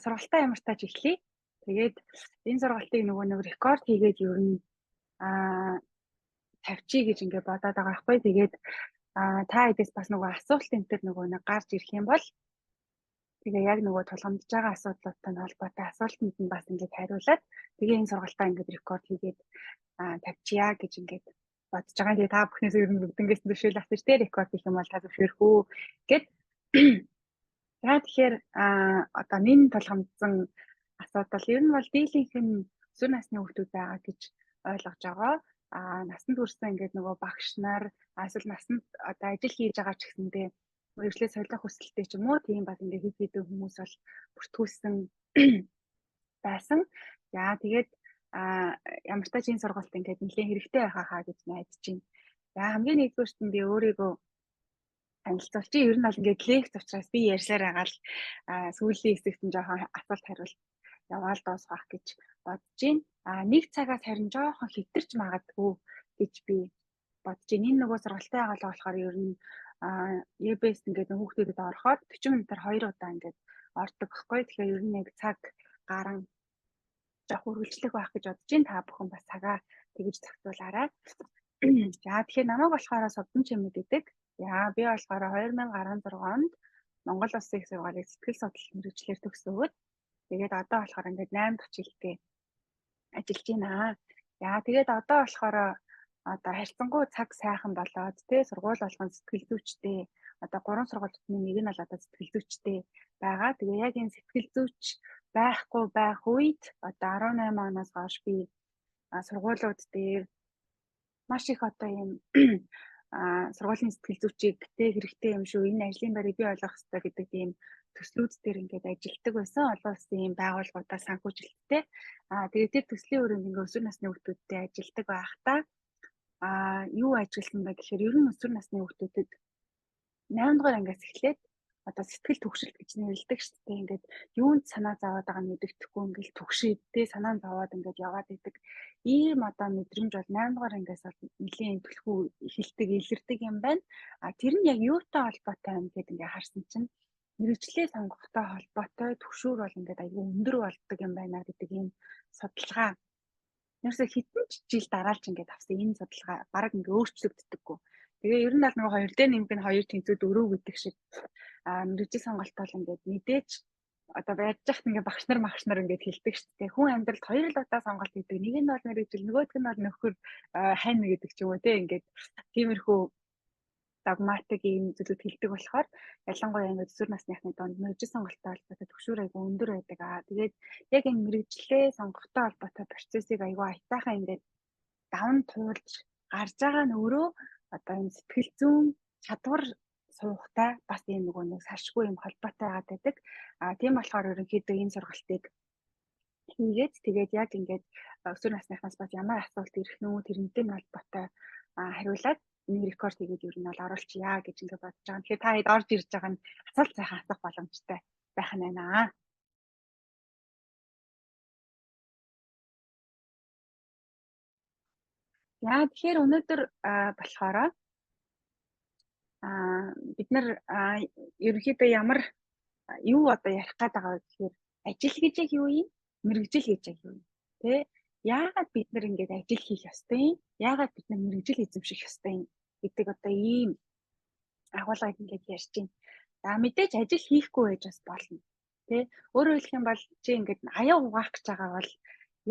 сургалтаа ямар тааж эхлэе. Тэгээд энэ сургалтыг нөгөө нэг рекорд хийгээд ер нь тавьчих гэж ингээд бодоод байгаа байхгүй. Тэгээд та эдээс бас нөгөө асуулт энтер нөгөө нэг гарч ирэх юм бол тэгээ яг нөгөө тулгамдж байгаа асуудлуудтай холбоотой асуултанд нь бас ингээд хариулаад тэгээ энэ сургалтаа ингээд рекорд хийгээд тавьчихъя гэж ингээд бодож байгаа. Тэгээ та бүхнээс ер нь бүгднгээс зөвшөөрөл авчих те рекорд хийх юм бол та зөвшөөрөх үү гэд. За тэгэхээр одоо нэн тулгамдсан асуудал ер нь бол дийлэнх нь өсвөр насны хүүхдүүд байгаа гэж ойлгож байгаа. Насанд хүрсэн ингээд нөгөө багш нар эсвэл насанд одоо ажил хийж байгаа ч гэсэндээ мэргэжлээ солих хүсэлтэй ч юм уу тийм бас ингээд хэд хэдэн хүмүүс бол бүртгүүлсэн байсан. За тэгээд ямар ч тач энэ сургалт ингээд нэлээд хэрэгтэй байхаа хаа гэж найдаж байна. За хамгийн нэгдүгээрт нь би өөрийгөө танилцуулчих. Ер нь бол ингээд лекц учраас би ярьсаар байгаа л сүүлийн хэсэгт нь жоохон асуулт хариулт яваал дуусгах гэж бодож байна. Нэг цагаас харин жоохон хэтэрч магадгүй гэж би бодож байна. Энэ нөгөө сургалтын агаал болохоор ер нь EBS ингээд хүүхдүүдэд орохоор 40 минутаар 2 удаа ингээд ордог байхгүй. Тэгэхээр ер нь яг цаг гарan жоох үргэлжлэх байх гэж бодож байна. Та бүхэн бас цагаа тэгж зохицуулаарай. За тэгэхээр намайг болохоор Содон Чимэд гэдэг. За би болохоор 2016 онд Монгол Улсын их сургуулийг сэтгэл судлал мэргэжлэр төгсөөд тэгээд одоо болохоор ингээд 8 дахь жилдээ ажиллаж байна. За тэгээд одоо болохоор одоо харьцангуй цаг сайхан болоод тий сургууль болгон сэтгэл зүйчтэй одоо 3 сургуулийн нэг нь бол одоо сэтгэл зүйчтэй байгаа. Тэгээ яг энэ сэтгэл зүйч байхгүй байх үед одоо 18 оноос хойш би сургуулиуд дээр маш их одоо юм сургуулийн сэтгэл зүйчийг тэ хэрэгтэй юм шүү. Энэ ажлын байрыг бий болгох хэрэгтэй гэдэг тийм төслүүд дээр ингээд ажилладаг байсан. Олон улсын юм байгууллагуудаас санхүүжилттэй. Тэгээд тэр төслийн өрөөнд ингээд өсвөр насны хүүхдүүдтэй ажилладаг байхдаа юу ажилласан бэ гэхээр ер нь өсвөр насны хүүхдүүдэд 8 дугаар ангиас эхлээд одоо сэтгэл төвшөлт гэж нэрлэдэг шүү дээ. Ингээд юунд санаа зовоод байгаа нь мэддэхгүй ингээд төвшөөд тэ санаа зовоод ингээд яваад идэг. Ийм одоо мэдрэмж бол 8 дугаар ангиас нэлийн төлхөө эхэлдэг, илэрдэг юм байна. Тэр нь яг юутай холбоотой юм гэдэг ингээд харсан чинь мэргэжлээ сонгохтой холбоотой түвшүүр бол ингээд аюу өндөр болдог юм байна гэдэг ийм судалгаа. Ерөөсө хэдэн жил дараалж ингээд авсан энэ судалгаа бараг ингээд өөрчлөгддөггүй. Тэгээ ер нь бол нөгөө 2 дээр нэмэх нь 2 тэнцүү 4 гэдэг шиг мэргэжлийн сонголт бол ингээд мэдээж одоо байж захт ингээд багш нар ингээд хэлдэг шүү дээ. Хүн амьдралд 2 л удаа сонголт хийдэг. Нэг нь бол мэргэжил, нөгөөх нь бол нөхөр хань гэдэг ч юм уу те ингээд тиймэрхүү догматик ийм зүйлүүд хэлдэг болохоор ялангуяа ингээд өсвөр насныхны донд мэргэжил сонголттой холбоотой түвшүүр аягүй өндөр байдаг. Тэгээд яг энэ мэргэжлээ сонгохтой холбоотой процессыг аягүй айтайхан ингээд даван туулж гарч байгаа нь өөрөө одоо энэ сэтгэл зүйн чадвар суухтай бас ийм нөгөө нэг салшгүй юм холбоотой байдаг. Тийм болохоор ерөнхийдөө энэ сургалтыг хийгээд тэгээд яг ингээд өсвөр насныхнаас бас ямар асуулт ирэх нү тэрнтэй нь холбоотой хариулаад энэ рекорд хийгээд ер нь бол оруулчихъя гэж ингээд бодож байгаа. Тэгэхээр та хэд орж ирж байгаа нь асуулт сайхан асуух боломжтой байх нь байна. Яа тэгэхээр өнөөдөр болохоор бид нар ерөнхийдөө ямар юу одоо ярих гээд байгаа вэ гэхээр ажил гэж яг юу юм? Мэргэжил гэж яг юу юм? Тэ? Яагаад бид нар ингэж ажил хийх ёстой юм? Яагаад бид нар мэргэжил эзэмших ёстой юм гэдэг одоо ийм агуулгыг ингэж ярьж байна. За мэдээж ажил хийхгүй байж бас болно. Тэ? Өөрөөр хэлэх юм бол чи ингэж аяа угаах гэж байгаа бол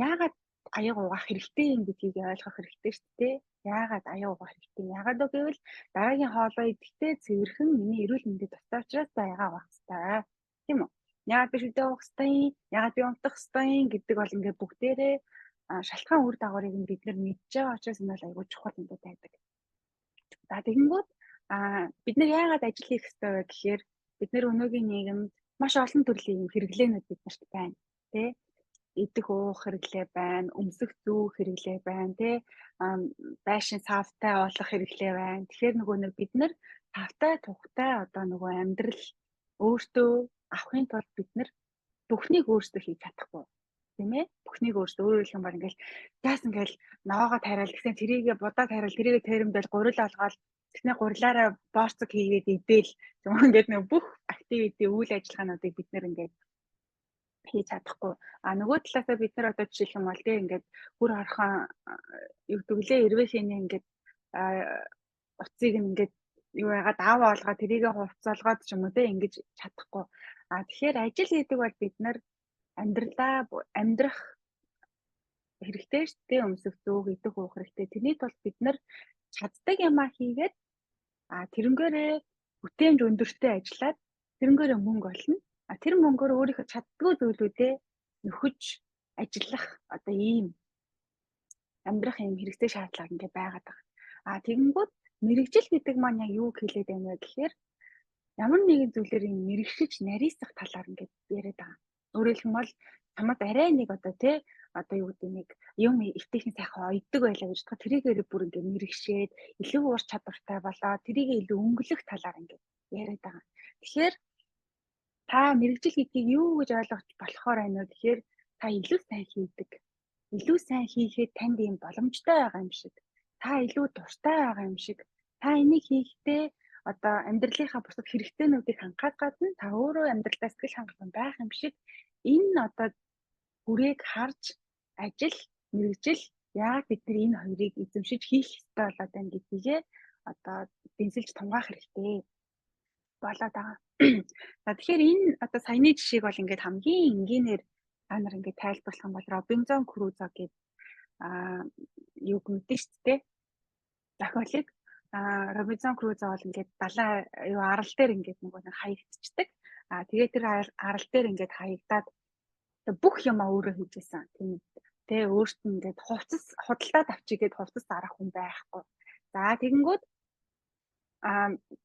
яагаад аяа угаах хэрэгтэй юм гэдгийг ойлгох хэрэгтэй шүү дээ. Яагаад аяа угаах хэрэгтэй? Яагаад гэвэл дараагийн хоолой идэхдээ цэвэрхэн миний эрүүл мэндэд тустай учраас аяга угаах хэрэгтэй. Тийм үү? Яагаад би шүдэ угаах хэрэгтэй? Яагаад би унтах хэрэгтэй гэдэг бол ингээд бүгдээрээ шалтгаан үр дагаврыг бид нар мэдж байгаа учраас энэ бол аягүй чухал юм байдаг. За тэгэнгүүт бид нар яагаад ажил хийх хэрэгтэй вэ гэхээр бид нар өнөөгийн нийгэмд маш олон төрлийн хэрэглээнүүд биднэрт байна. Тэ? Идэх уух хэрэглээ байна, өмсөх зүүх хэрэглээ байна, тэ байшин савтай болох хэрэглээ байна. Тэгэхээр нөгөө нэг бид нар тавтай тухтай одоо нөгөө амьдрал өөртөө авахын тулд бид нар бүхнийг өөрсдөө хийж чадахгүй. Тийм ээ? Бүхнийг өөрсдөө өөрөөр хэлэх юм бол ингээл газ ингээл ноогоо тариал гэсэн тэрийгэ будаа тариал тэрийгэ тэрэмдэл гурил алгаал тэгснэ гурилаараа борцог хийгээд идэл юм ингээд нэг бүх активити үйл ажиллагаануудыг бид нэр ингээд хийж чадахгүй. Нөгөө талаасаа бид нар одоо жишээлх юм бол тийм ингээд бүр орхон юу гэдэг лээ эрвэхний ингээд уцыг ингээд юу яагаад аав олгоо тэрийгэ хувцалгаад ч юм уу тийм ингэж чадахгүй. Тэгэхээр ажил гэдэг бол бид нар амьдрах хэрэгтэй шүү дээ. Өмсөх, зүүх, идэх, уух хэрэгтэй. Тэрний тулд бид нар чаддаг юмаа хийгээд тэрнгээрээ бүтээмж өндөртэй ажиллаад тэрнгээрээ мөнгө олно. Тэр мөнгөөр өөрийнхөө чаддгүй зүйлүүдээ нөхөж ажиллах одоо ийм амьдрах юм хэрэгтэй шаардлага ингээ байгаад байгаа. Тэгэнгүүт мэрэгжил гэдэг маань яг юу хэлээд байна вэ гэхээр ямар нэгэн зүйлээр юм мэрэгшиж нарийсах талаар ингээд яриад байгаа. Өөрөөр хэлбэл чамд арай нэг одоо юу гэдэг нэг юм эвтэйхэн сайхан ойддаг байлаа гэж бодоход тэрийгээр бүр ингээд мэрэгшээд илүү ур чадвартай болоод тэрийг илүү өнгөлөх талаар ингээд яриад байгаа. Тэгэхээр та мэрэгжил гэдгийг юу гэж ойлгож болохоор байна вэ гэхээр та илүү сайн хийдэг. Илүү сайн хийхэд танд ийм боломжтой байгаа юм шиг. Та илүү дуртай байгаа юм шиг. Та энийг хийхдээ одоо амьдралынхаа бусад хэрэгтэйнүүдийг хангахад гадна та өөрөө амьдралдаа сэтгэл хангалуун байх юм шиг энэ одоо бүрийг харж ажил, мэрэгжил яг бид нар энэ хоёрыг эзэмшиж хийх ёстой болоод байна гэдгийг одоо дэнсэлж тунгаах хэрэгтэй болоод байгаа. За тэгэхээр энэ одоо саяны жишээг бол ингээд хамгийн энгийнээр та нар ингээд тайлбарлах юм бол Робинзон Крузо гэдэг юуг мэдэн шүү дээ. Зохиолыг Робинзон Крузо бол ингээд далайн юу арал дээр ингээд нөгөө нэг хаягдчихдаг. Тэгээд тэр арал дээр ингээд хаягдаад бүх юмаа өөрөө хийжсэн. Тийм тэ өөрт нь ингээд худалдаа тавчигээд хувцас зарах хүн байхгүй. За тэгэнгүүт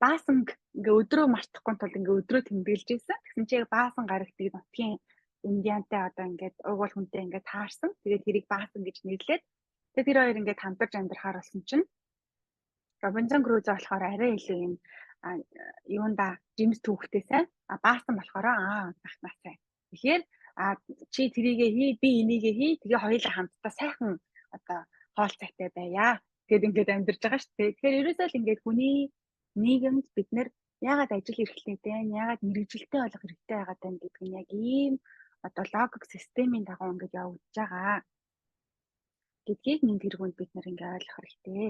баасан ингээ өдрөө мартахгүй тул ингээ өдрөө тэмдэглэж ийсэн. Тэгсэн чинь баасан гарагтыг нутгийн индиантай одоо ингээд угуул хүнтэй ингээ таарсан. Тэгээд тэрийг баасан гэж нэрлээд тэгээд тэр хоёр ингээ хамтарч амьдрахаар болсон чинь Робинзон Крузо болохоор арай илүү юм юунда жимс түүхтэй сайн. Баасан болохоор захнаа сайн. Тэгэхээр чи тэрийгээ хий, би энийгээ хий. Тэгээ хоёулаа хамтдаа сайхан одоо хоол цайтай байя. Тэгэд ингээд амьдарч байгаа шүү дээ. Тэгэхээр ерөөсөө л ингээд хүний нийгэмд бид нэр яагаад ажил эрхлэлтэй, яагаад мэрэгжилтэй болох хэрэгтэй байгаад байна гэдэг нь яг ийм одоо логик системийн дагуу ингээд явагдаж байгаа гэдгийг нэг тэргүүнд бид нар ингээд ойлгох хэрэгтэй.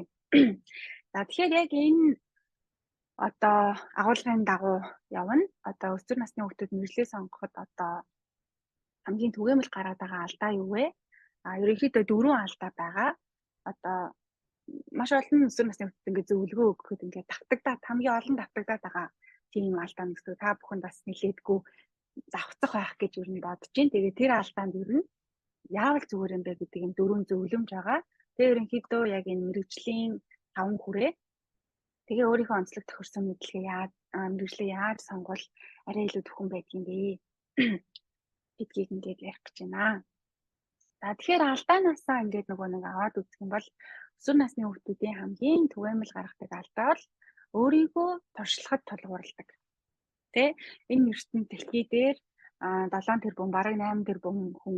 За тэгэхээр яг энэ одоо агуулгын дагуу явна. Одоо өсвөр насны хүүхдүүд мэрэгжлээ сонгоход одоо хамгийн түгээмэл гараад байгаа алдаа юу вэ? Ерөнхийдөө 4 алдаа байгаа. Одоо маш олон өсвөр насны хүүхдэд ингээд зөвлөгөө өгөхөд ингээд давтагдаад хамгийн олон давтагдаад байгаа тийм алдаа нэгсүү та бүхэнд бас нэлээдгүй завхцах байх гэж юу н бодож байна. Тэгээ тэр алдаанд юу н яавал зүгээр юм бэ гэдэг юм 4 зөвлөмж байгаа. Тэгээ ерөнхийдөө яг энэ мэрэгжлийн 5 хүрээ. Тэгээ өөрийнхөө онцлог тохирсон мэдлэгээ мэрэгжлээ яаж сонгвол арай илүү төхөн байдгийн бэ гэдгийг ингээд ярих гэж байна. За тэгэхээр алдаанаасаа ингээд нөгөө нэг аваад үзэх юм бол өсвөр насны хүүхдүүдийн хамгийн түгээмэл гаргадаг алдаа бол өөрийгөө туршлагад тулгуурладаг. Тэ энэ ертөнд дэлхий дээр 7 тэрбум бараг 8 тэрбум хүн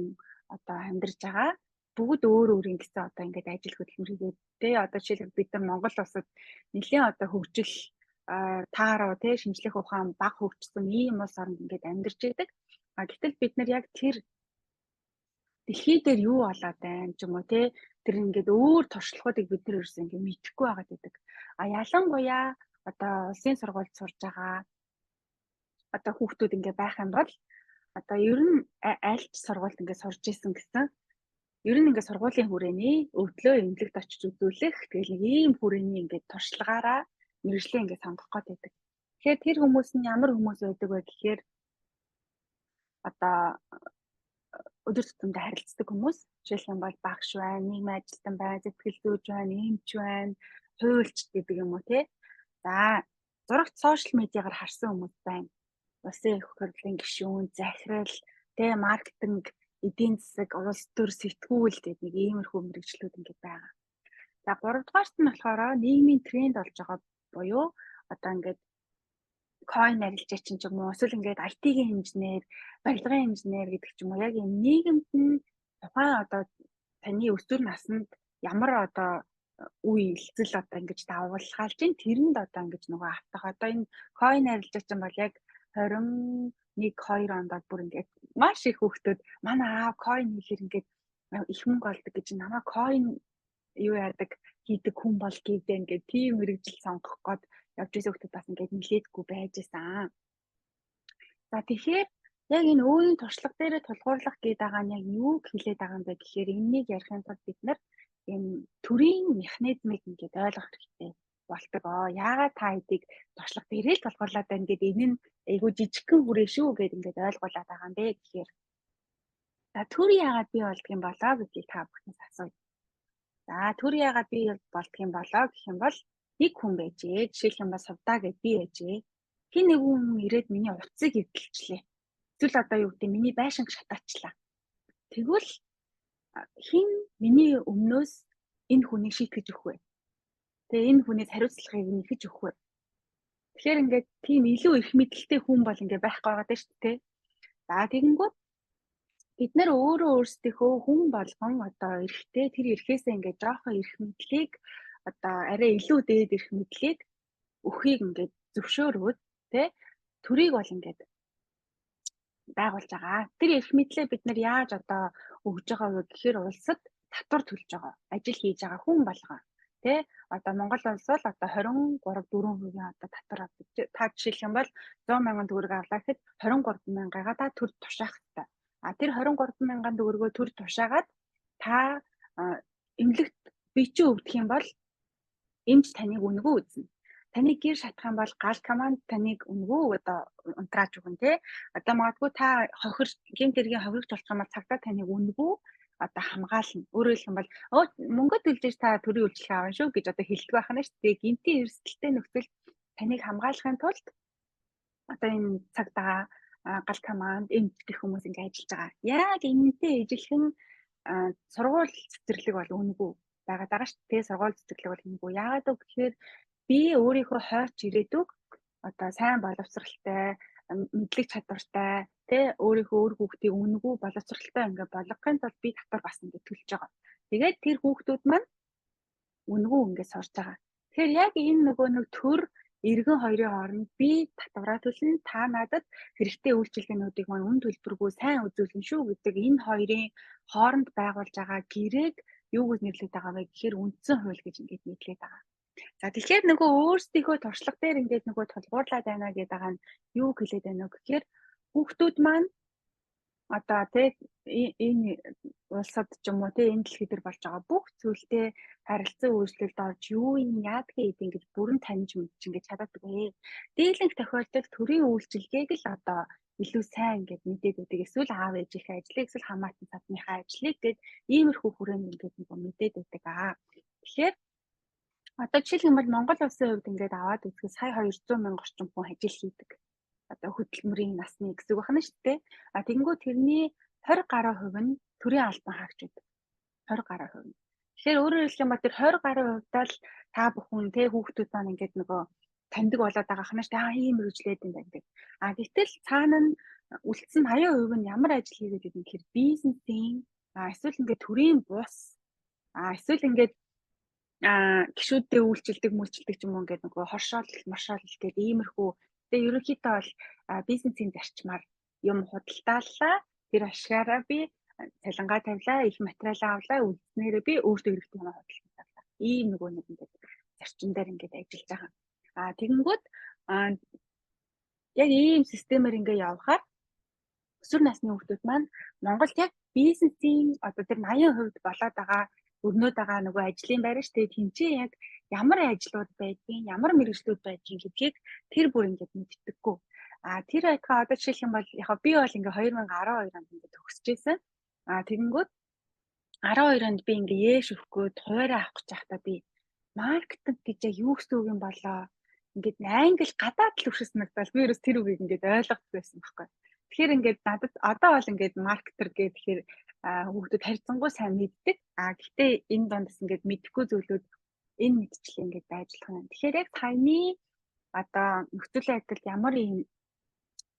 одоо амьдарч байгаа. Бүгд өөр өөрийн гэсэн одоо ингээд ажил хөдөлмөрийгээд тэ одоо жишээлбэл бид нар Монгол улсад нэлийн одоо хөгжил тааруу тэ шинжлэх ухаан бага хөгжсөн ийм улс оронд ингээд амьдарч байдаг. Гэтэл бид нар яг тэр дэлхий дээр юу болоод байна ч юм уу те тэр ингээд өөр туршлагуудыг бид нар ерөөсөө ингээд мэдэхгүй байгаад байдаг. Ялангуяа одоо улсын сургуульд сурж байгаа одоо хүүхдүүд ингээд байх юм бол одоо ер нь альч сургуульд ингээд сурж исэн гэсэн ер нь ингээд сургуулийн хүрээний өвдлөө эмнэлэгт очиж үзүүлэх тэгэл нэг ийм хүрээний ингээд туршлагаараа мэрэгжлээ ингээд сонгох гээд байдаг. Тэгэхээр тэр хүмүүс нь ямар хүмүүс байдаг вэ гэхээр одоо өдөр тутамдаа харилцдаг хүмүүс жишээлх юм бол багш байна, нийгмийн ажилтан байна, сэтгэл зүйч байна, эмч байна, хуульч гэдэг юм уу тий. За зурагт сошиал медиагаар харсан хүмүүс байна. Улсын их хурлын гишүүн, захирал, тий маркетинг, эдийн засаг, улс төр сэтгүүл гэдэг нэг иймэрхүү мэрэгчлүүд ингээд байгаа. За 3 дугаарт нь болохоор нийгмийн тренд болж байгаа буюу одоо ингээд coin арилжаач ч юм уу эсвэл ингээд IT-ийн инженер, барилгын инженер гэдэг ч юм уу яг энэ нийгэмд нь тухайн одоо таны өсвөр наснд ямар одоо үе илцэл одоо ингэж давуулгаалж чинь тэрэнд одоо ингэж нөгөө автах одоо энэ coin арилжаач юм бол яг 21, 2 онд бүр ингээд маш их хүүхдүүд манай аав coin хийхээр ингээд их мөнгө олдог гэж намайг coin юу яадаг хийдэг хүн бол гэдэг ингээд тийм мэрэгжил сонгох гээд явж исэн хүүхдүүд бас ингээд нилээдгүй байж исэн. За тэгэхээр яг энэ өөрийн туршлага дээрээ тулгуурлах гээд байгаа нь яг юу хэлээд байгаа юм бэ гэхээр энэнийг ярихын тулд бид нар энэ төрийн механизмыг ингээд ойлгох хэрэгтэй болдог. Яагаад та эдийг туршлага дээрээ л тулгуурлаад байна гэдэг энэ нь айгүй жижигхэн хүрээ шүү гэдэг ингээд ойлгуулад байгаа юм бэ гэхээр за төр яагаад бий болдго юм болоо гэдгийг та бүхнээс асууя. За төр яагаад бий болдго юм болоо гэх юм бол нэг хүн байжээ. Жишээлх юм бол сувдаа гэж би байжээ. Хин нэг хүн ирээд миний утсыг эвдэлчлээ. Эсвэл одоо юу гэдэг миний байшинг шатаачлаа. Тэгвэл хин миний өмнөөс энэ хүнийг шийтгэж өгөх вэ? Тэгээ энэ хүнээс хариуцлагыг нэхэж өгөх вэ? Тэгэхээр ингээд тийм илүү их мэдлэлтэй хүн бол ингээд байх гоогаад байна шүү дээ. За тэгэнгүүт бид нар өөрөө өөрсдийнхөө хүн болгон одоо эрэхтэй тэр эрэхээсээ ингээд жоохон эрх мэдлийг одоо арай илүү дээд эрх мэдлийг өхийг ингээд зөвшөөрөөд тэ төрийг бол ингээд байгуулж байгаа. Тэр эрх мэдлээ бид нар яаж одоо өгж байгаа вэ гэхээр улсад татвар төлж байгаа, ажил хийж байгаа хүн болгоо. Тэ одоо Монгол улс бол одоо 23-4% одоо татвар авдаг. Та жишээлх юм бол 100 мянган төгрөг авлаа гэхэд 23 мянгагаа та төр тушаах хэрэгтэй. Тэр 23 мянган төгрөгөө төр тушаагаад та эмнэлэгт бие чинь өвдөх юм бол эмч таныг үнгөө үзнэ. Таныг гэр шатах юм бол гал команд таныг үнгөө одоо унтрааж өгнө тий. Одоо магадгүй та хохирч гэмт хэргийн хохирч болох юм бол цагтаа таныг үнгөө одоо хамгаална. Өөрөөр хэлэх юм бол мөнгө төлж та төрийн үйлчлэг авна шүү гэж одоо хэлдэг байх нь шүү дээ. Гэмтийн эрсдэлтэй нөхцөл таныг хамгаалахын тулд одоо энэ цагтаа гал команд эмч гэх хүмүүс ингэ ажиллаж байгаа. Яг энэтэй ижилхэн сургууль цэцэрлэг бол үнгөө байгаа даа шүү дээ. Сургууль цэцэрлэг бол үнгөө. Яагаад вэ гэхээр би өөрийнхөө хойч ирээдүг одоо сайн боловсралтай, мэдлэг чадвартай, тэ өөрийнхөө өр хүүхдийг үнгүү боловсралтай ингээ болгохын тулд би татвар бас ингээ төлж байгаа. Тэгээд тэр хүүхдүүд маань үнгүү ингээ сурж байгаа. Тэгэхээр яг энэ нөгөө нэг төр эргэн хоёрын хооронд би татвараа төлнө, та надад хэрэгтэй үйлчилгээнүүдийг маань үн төлбөргүй сайн үзүүлнэ шүү гэдэг энэ хоёрын хооронд байгуулж байгаа гэрээг юу гэж нэрлэдэг байгаа вэ гэхээр үндсэн хууль гэж ингээд нэрлэдэг байгаа. За тэгэхээр нөгөө өөрсдийнхөө туршлага дээр ингээд нөгөө тулгуурлаад байна гэдэг байгаа нь юу хэлээд байна вэ гэхээр хүүхдүүд маань одоо тий энэ улсад ч юм уу тий энэ дэлхий дээр болж байгаа бүх зүйлтэй харилцан үйлчлэлд орж юу юм яадгийг ингэж бүрэн таньж мэдж ингэж чаддаггүй. Дийлэнх тохиолдолд төрийн үйлчилгээг л одоо илүү сайн ингэж мэдээд байдаг. Эсвэл аав ээжийнхээ ажлыг эсвэл хамаатан цадныхаа ажлыг гээд иймэрхүү хүрээнд ингэж мэдээд байдаг аа. Тэгэхээр одоо жишээлх юм бол Монгол улсын хувьд ингээд аваад үзэхэд сая 200 мянга орчим хүн ажил хийдэг. Одоо хөдөлмөрийн насны гэсэн үг байна шүү дээ. Тэгэнгүүт тэрний 20 гаруй хувь нь төрийн албан хаагч байдаг. 20 гаруй хувь. Тэгэхээр өөрөөр хэлэх юм бол тэр 20 гаруй хувьдаа л та бүхэн тэ хүүхдүүд маань ингээд нөгөө таньдаг болоод байгаа ханаа шүү дээ. Ийм үргэлжлээд юм байна гэдэг. Гэтэл цаана нь үлдсэн 80% нь ямар ажил хийгээд байдаг юм гэхээр бизнесийн эсвэл ингээд төрийн бус эсвэл ингээд гişүүдтэй үйлчилдэг ч юм уу ингээд нөгөө хоршоол гэдэг иймэрхүү тэгээ ерөнхийдөө бол бизнесийн зарчмаар юм худалдааллаа тэр ашгаараа би цалингаа тавилаа их материалаа авлаа үлдснээрээ би өөртөө хэрэгтэй юм худалдааллаа ийм нөгөө нэг ингээд зарчим дээр ингээд ажиллаж байгаа. Тэгэнгүүт яг ийм системээр ингээд явхаар өсвөр насны хүүхдүүд маань Монголд яг бизнесийн одоо тэр 80% болоод байгаа өрнөд байгаа нөгөө ажлын байр шүү дээ. Тэнцээ яг ямар ажлууд байдгийг, ямар мэргэжлүүд байдгийг гэдгийг тэр бүр ингэж мэддэггүй. Тэр айтгаа одоо жишээлх юм бол яг би бол ингээ 2012 онд ингээ төгсөж байсан. Тэгэнгүүт 12 онд би ингээ яэш өгөхгүй хуваараа авах гэж байхдаа би маркетинг гэж юу гэсэн үг юм болоо. Ингээд англи гадаад л өгшөс надад би ерөөс тэр үгийг ингээд ойлгохгүй байсан байхгүй. Тэгэхээр ингээд надад одоо бол ингээд маркетер гэхээр хүүхдүүд харьцангуй сайн мэддэг. Гэхдээ энэ дондс ингээд мэдэхгүй зүйлүүд энэ мэдчлээ ингээд ажиллах юм. Тэгэхээр яг таны одоо нөхцөл байдалд ямар юм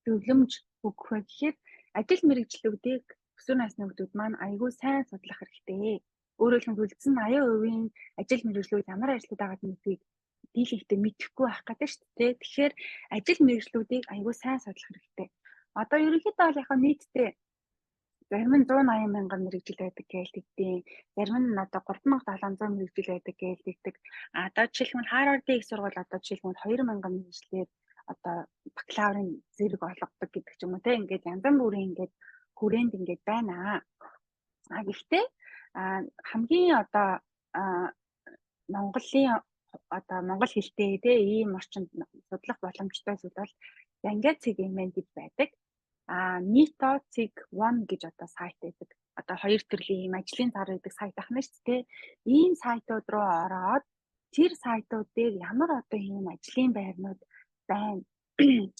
зөвлөмж өгөх вэ гэхээр ажил мэргэжлүүдийг өсвөр насны хүүхдүүд маань аягүй сайн судлах хэрэгтэй. Өөрөөр хэлбэл үлдсэн 80% ажил мэргэжлүүд ямар ажлууд байгааг мэдгийг дийлэнхтэй мэдэхгүй байх гэдэг шүү дээ. Тэгэхээр ажил мэргэжлүүдийг аягүй сайн судлах хэрэгтэй. Одоо ерөнхийдөө бол яг нийтдээ зарим нь 180 мянган мэргэжил байдаг гэж тэгдэв. Зарим нь одоо 3700 мэргэжил байдаг гэж тэгдэг. Одоо жишээлбэл Харвардын их сургууль одоо жишээлбэл 2000 мэргэжлээр одоо бакалаврын зэрэг олгодог гэдэг ч юм уу те. Ингээд янз бүрийн ингээд хүрээнд ингээд байна. Гэхдээ хамгийн одоо Монголын одоо монгол хэлтэй те ийм орчинд судлах боломжтой зүйл бол Янга цэгийн гэж байдаг. Nito цэг 1 гэж одоо сайт байдаг. Одоо хоёр төрлийн ийм ажлын зар байдаг сайт ахна шүү дээ. Ийм сайтууд руу ороод тэр сайтууд дээр ямар одоо ийм ажлын байрнууд байна.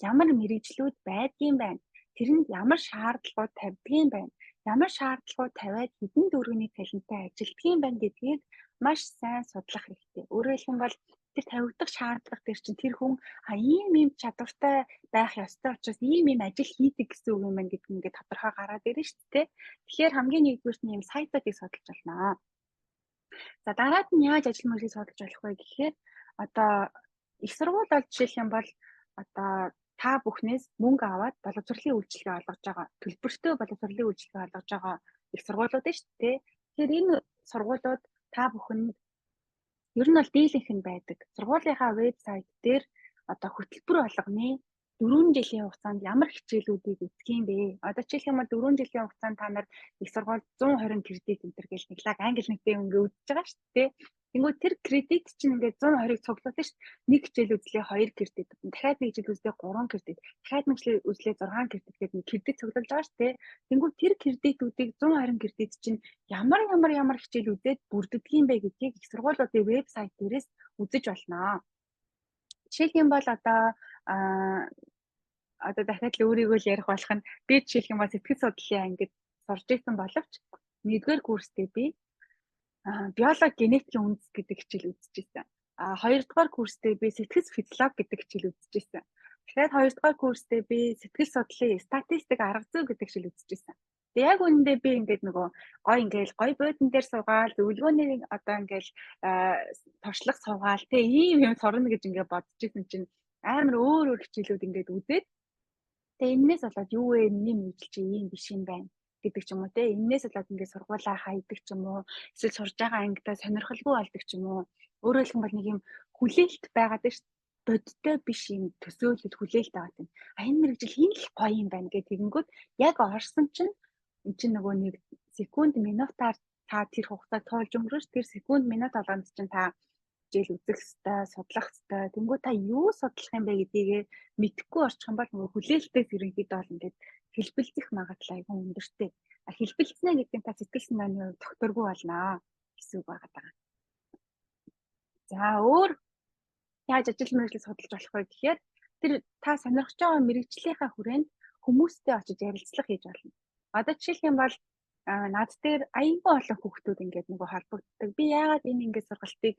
Ямар мэргэжлүүд байдгийн байна. Тэрэнд ямар шаардлагууд тавьдгийн байна. Ямар шаардлагууд тавиад хэдэн дөрөвний талантай ажилтгийн байна гэдгийг маш сайн судлах хэрэгтэй. Өөрөөр хэлбэл тэр тавигдах шаардлага дээр чинь тэр хүн ийм чадвартай байх ёстой учраас ийм ажил хийдэг гэсэн үг юм байна гэдг ингээд тодорхой гараад ирнэ шүү дээ. Тэгэхээр хамгийн нэгдүгürt нь ийм сайтуудыг судалж болно. За дараад нь яаж ажил мөрийг судалж болох вэ гэхээр одоо их сургууль бол жишээлх юм бол одоо та бүхнээс мөнгө аваад боловсролын үйлчилгээ олгож байгаа төлбөртэй боловсролын үйлчилгээ олгож байгаа их сургуулиуд нь шүү дээ. Тэгэхээр энэ сургуулиуд та бүхэнд ер нь бол дийлэнх нь байдаг. Сургуулийнхаа вебсайт дээр одоо хөтөлбөр болгоны 4 жилийн хугацаанд ямар хичээлүүдийг үзэх юм бэ? Одоо жишээлх юм бол 4 жилийн хугацаанд та нар их сургууль 120 кредит энэ төр гэж нэглаг англи нэгтэй ингээ үзэж байгаа шүү дээ. Тэнгүүд тэр кредит чинь ингээд 120-ыг цуглуулсан шүү дээ. Нэг хичээл үзлээ 2 кредит, дахиад нэг хичээл үзлээ 3 кредит, дахиад нэг хичээл үзлээ 6 кредит гэдэг нэг кредит цуглуулж байгаа шүү дээ. Тэнгүүд тэр кредитүүдийг 120 кредит чинь ямар хичээл үзээд бүрддэгийм бэ гэдгийг их сургуулиудын вебсайт дээрээс үзэж болно. Жишээлх юм бол одоо дахиад л өөрийгөө л ярих болох нь би жишээлх юм бол сэтгэл судлалын ангид сурж исэн боловч нэгдүгээр курстээ би биологи генетикийн үндэс гэдэг хичээл үзчихсэн. Хоёрдугаар курстээ би сэтгэл физиологи гэдэг хичээл үзчихсэн. Тэгэхээр хоёрдугаар курстээ би сэтгэл судлалын статистик арга зүй гэдэг хичээл үзчихсэн. Тэгээ яг үүндээ би ингээд нөгөө гой буудан дээр суугаал зөвлөгөөний одоо ингээд туршлага суугаал те ийм юм сурна гэж ингээд бодож исэн чинь амар өөр хичээлүүд ингээд үзээд тэгээ энээс болоод юу вэ миний мэргэжил чи ийм биш юм байна гэдэг ч юм уу те энээс болоод ингээд сургуулаа хайдаг ч юм уу эсвэл сурж байгаа ангидаа сонирхолгүй болдог ч юм уу өөрөөр хэлбэл нэг юм хүлээлт байгаад байна шүү бодтой биш юм төсөөлөл хүлээлт байгаа юм. Энэ мэргэжил хин л гоё юм байна гэх тэгэнгүүт яг орсон чинь эн чинь нөгөө нэг секунд минутаар та тэр хугацааг тоолж өнгөрөөш тэр секунд минут болгонд чинь та хичээл үзэх ёстой, судлах ёстой. Тэнгүү та юу судлах юм бэ гэдгийг мэдэхгүй орчих юм бол нөгөө хүлээлтээс ерөнхийдөө бол ингээд хэлбэлзэх магадлал айгүй өндөртэй. Хэлбэлзнэ гэдэг нь та сэтгэл санааны хувьд докторгүй болно гэсэн үг байгаа. За өөр яаж ажил мэргэжил судалж болох вэ гэхээр тэр та сонирхож байгаа мэргэжлийнхаа хүрээнд хүмүүстэй очиж ярилцлага хийж болно. Одоо жишээлх юм бол над дээр аягүй олон хүүхдүүд ингээд нөгөө холбогддог. Би яагаад энэ ингээд сургалтыг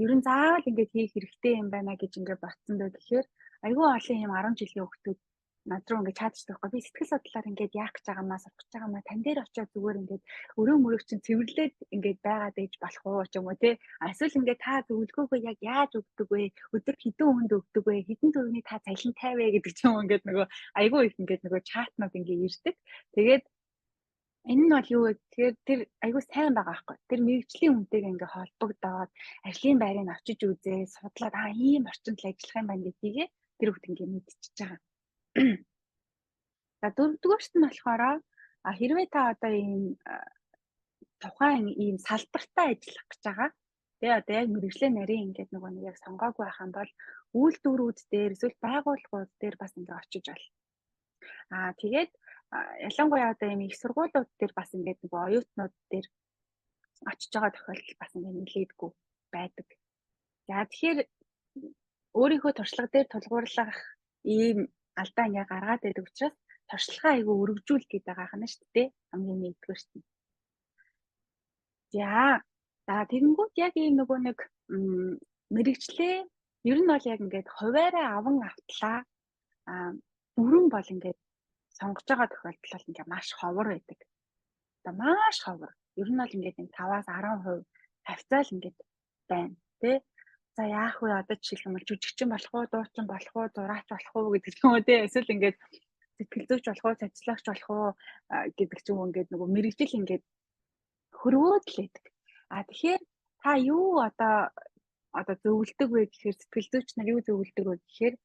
ерөн заавал ингээд хийх хэрэгтэй юм байна гэж ингээд бодсон бэ гэхээр аягүй олон юм 10 жилийн хүүхдүүд над руу ингээд чаадчихдаг байхгүй. Би сэтгэл судлаар ингээд яах гэж байгаамаа сурах гэж байгаамаа тань дээр очиод зүгээр ингээд өрөө мөрөг чинь цэвэрлээд ингээд байгаад ээж болох уу ч юм уу те. Эсвэл ингээд та зөвлөгөөгөө яг яаж өгдөг вэ? Өдөр хэдэн хүнд өгдөг вэ? Хэдэн төгрөгийн та цалинтай вэ гэдэг ч юм ингээд нөгөө аягүй их ингээд нөгөө чатнууд ингээд ирдэг. Тэгээд энэ нь бол юу вэ? Тэгэхээр тэр аягүй сайн байгаа байхгүй. Тэр мэргэжлийн үнэтэйгээ ингээ холбогдоод ажлын байрыг авчиж үзээ, судлаад ийм орчинд л ажиллах юм байна гэдгийг тэр хүүхд ингээ мэдчихэж байгаа. За дөрөвдүгээрт нь болохоор хэрвээ та одоо ийм тухайн ийм салбартаа ажиллах гэж байгаа. Тэгээ одоо яг мэргэжлийн нарийн ингээд нөгөө нэг яг сонгоогүй байх юм бол үйлдвэрүүд дээр эсвэл байгууллагууд дээр бас ингээ очиж бол. Тэгээд ялангуяа одоо ийм их сургуулиуд дээр бас ингээд нөгөө оюутнууд дээр очиж байгаа тохиолдол бас ингээд нэлээдгүй байдаг. За тэгэхээр өөрийнхөө туршлага дээр тулгуурлах ийм алдаа ингээ гаргаад байдаг учраас туршлагаа айгүй өргөжүүл гэдэг байгаа хана шүү дээ. Хамгийн нэгдүгээрт нь. За тэгэнгүүт яг ийм нөгөө нэг мэргэжлээ ер нь бол яг ингээд хуваараа аван автлаа бүрэн бол ингээд сонгож байгаа тохиолдол бол ингээ маш ховор байдаг. Одоо маш ховор. Ер нь бол ингээд 5-10% тавьцаал ингээд байна тий. За яах вэ одоо жишээлбэл жүжигчин болох уу, дуучин болох уу, зураач болох уу гэдэг юм уу те эсвэл ингээд сэтгэл зүйч болох уу, цацлагч болох уу гэдэг ч юм уу ингээд нөгөө мэрэгжил ингээд хөрвөөд л байдаг. Тэгэхээр та юу одоо зөвлөдөг вэ гэхээр сэтгэл зүйч нар юу зөвлөдөг вэ гэхээр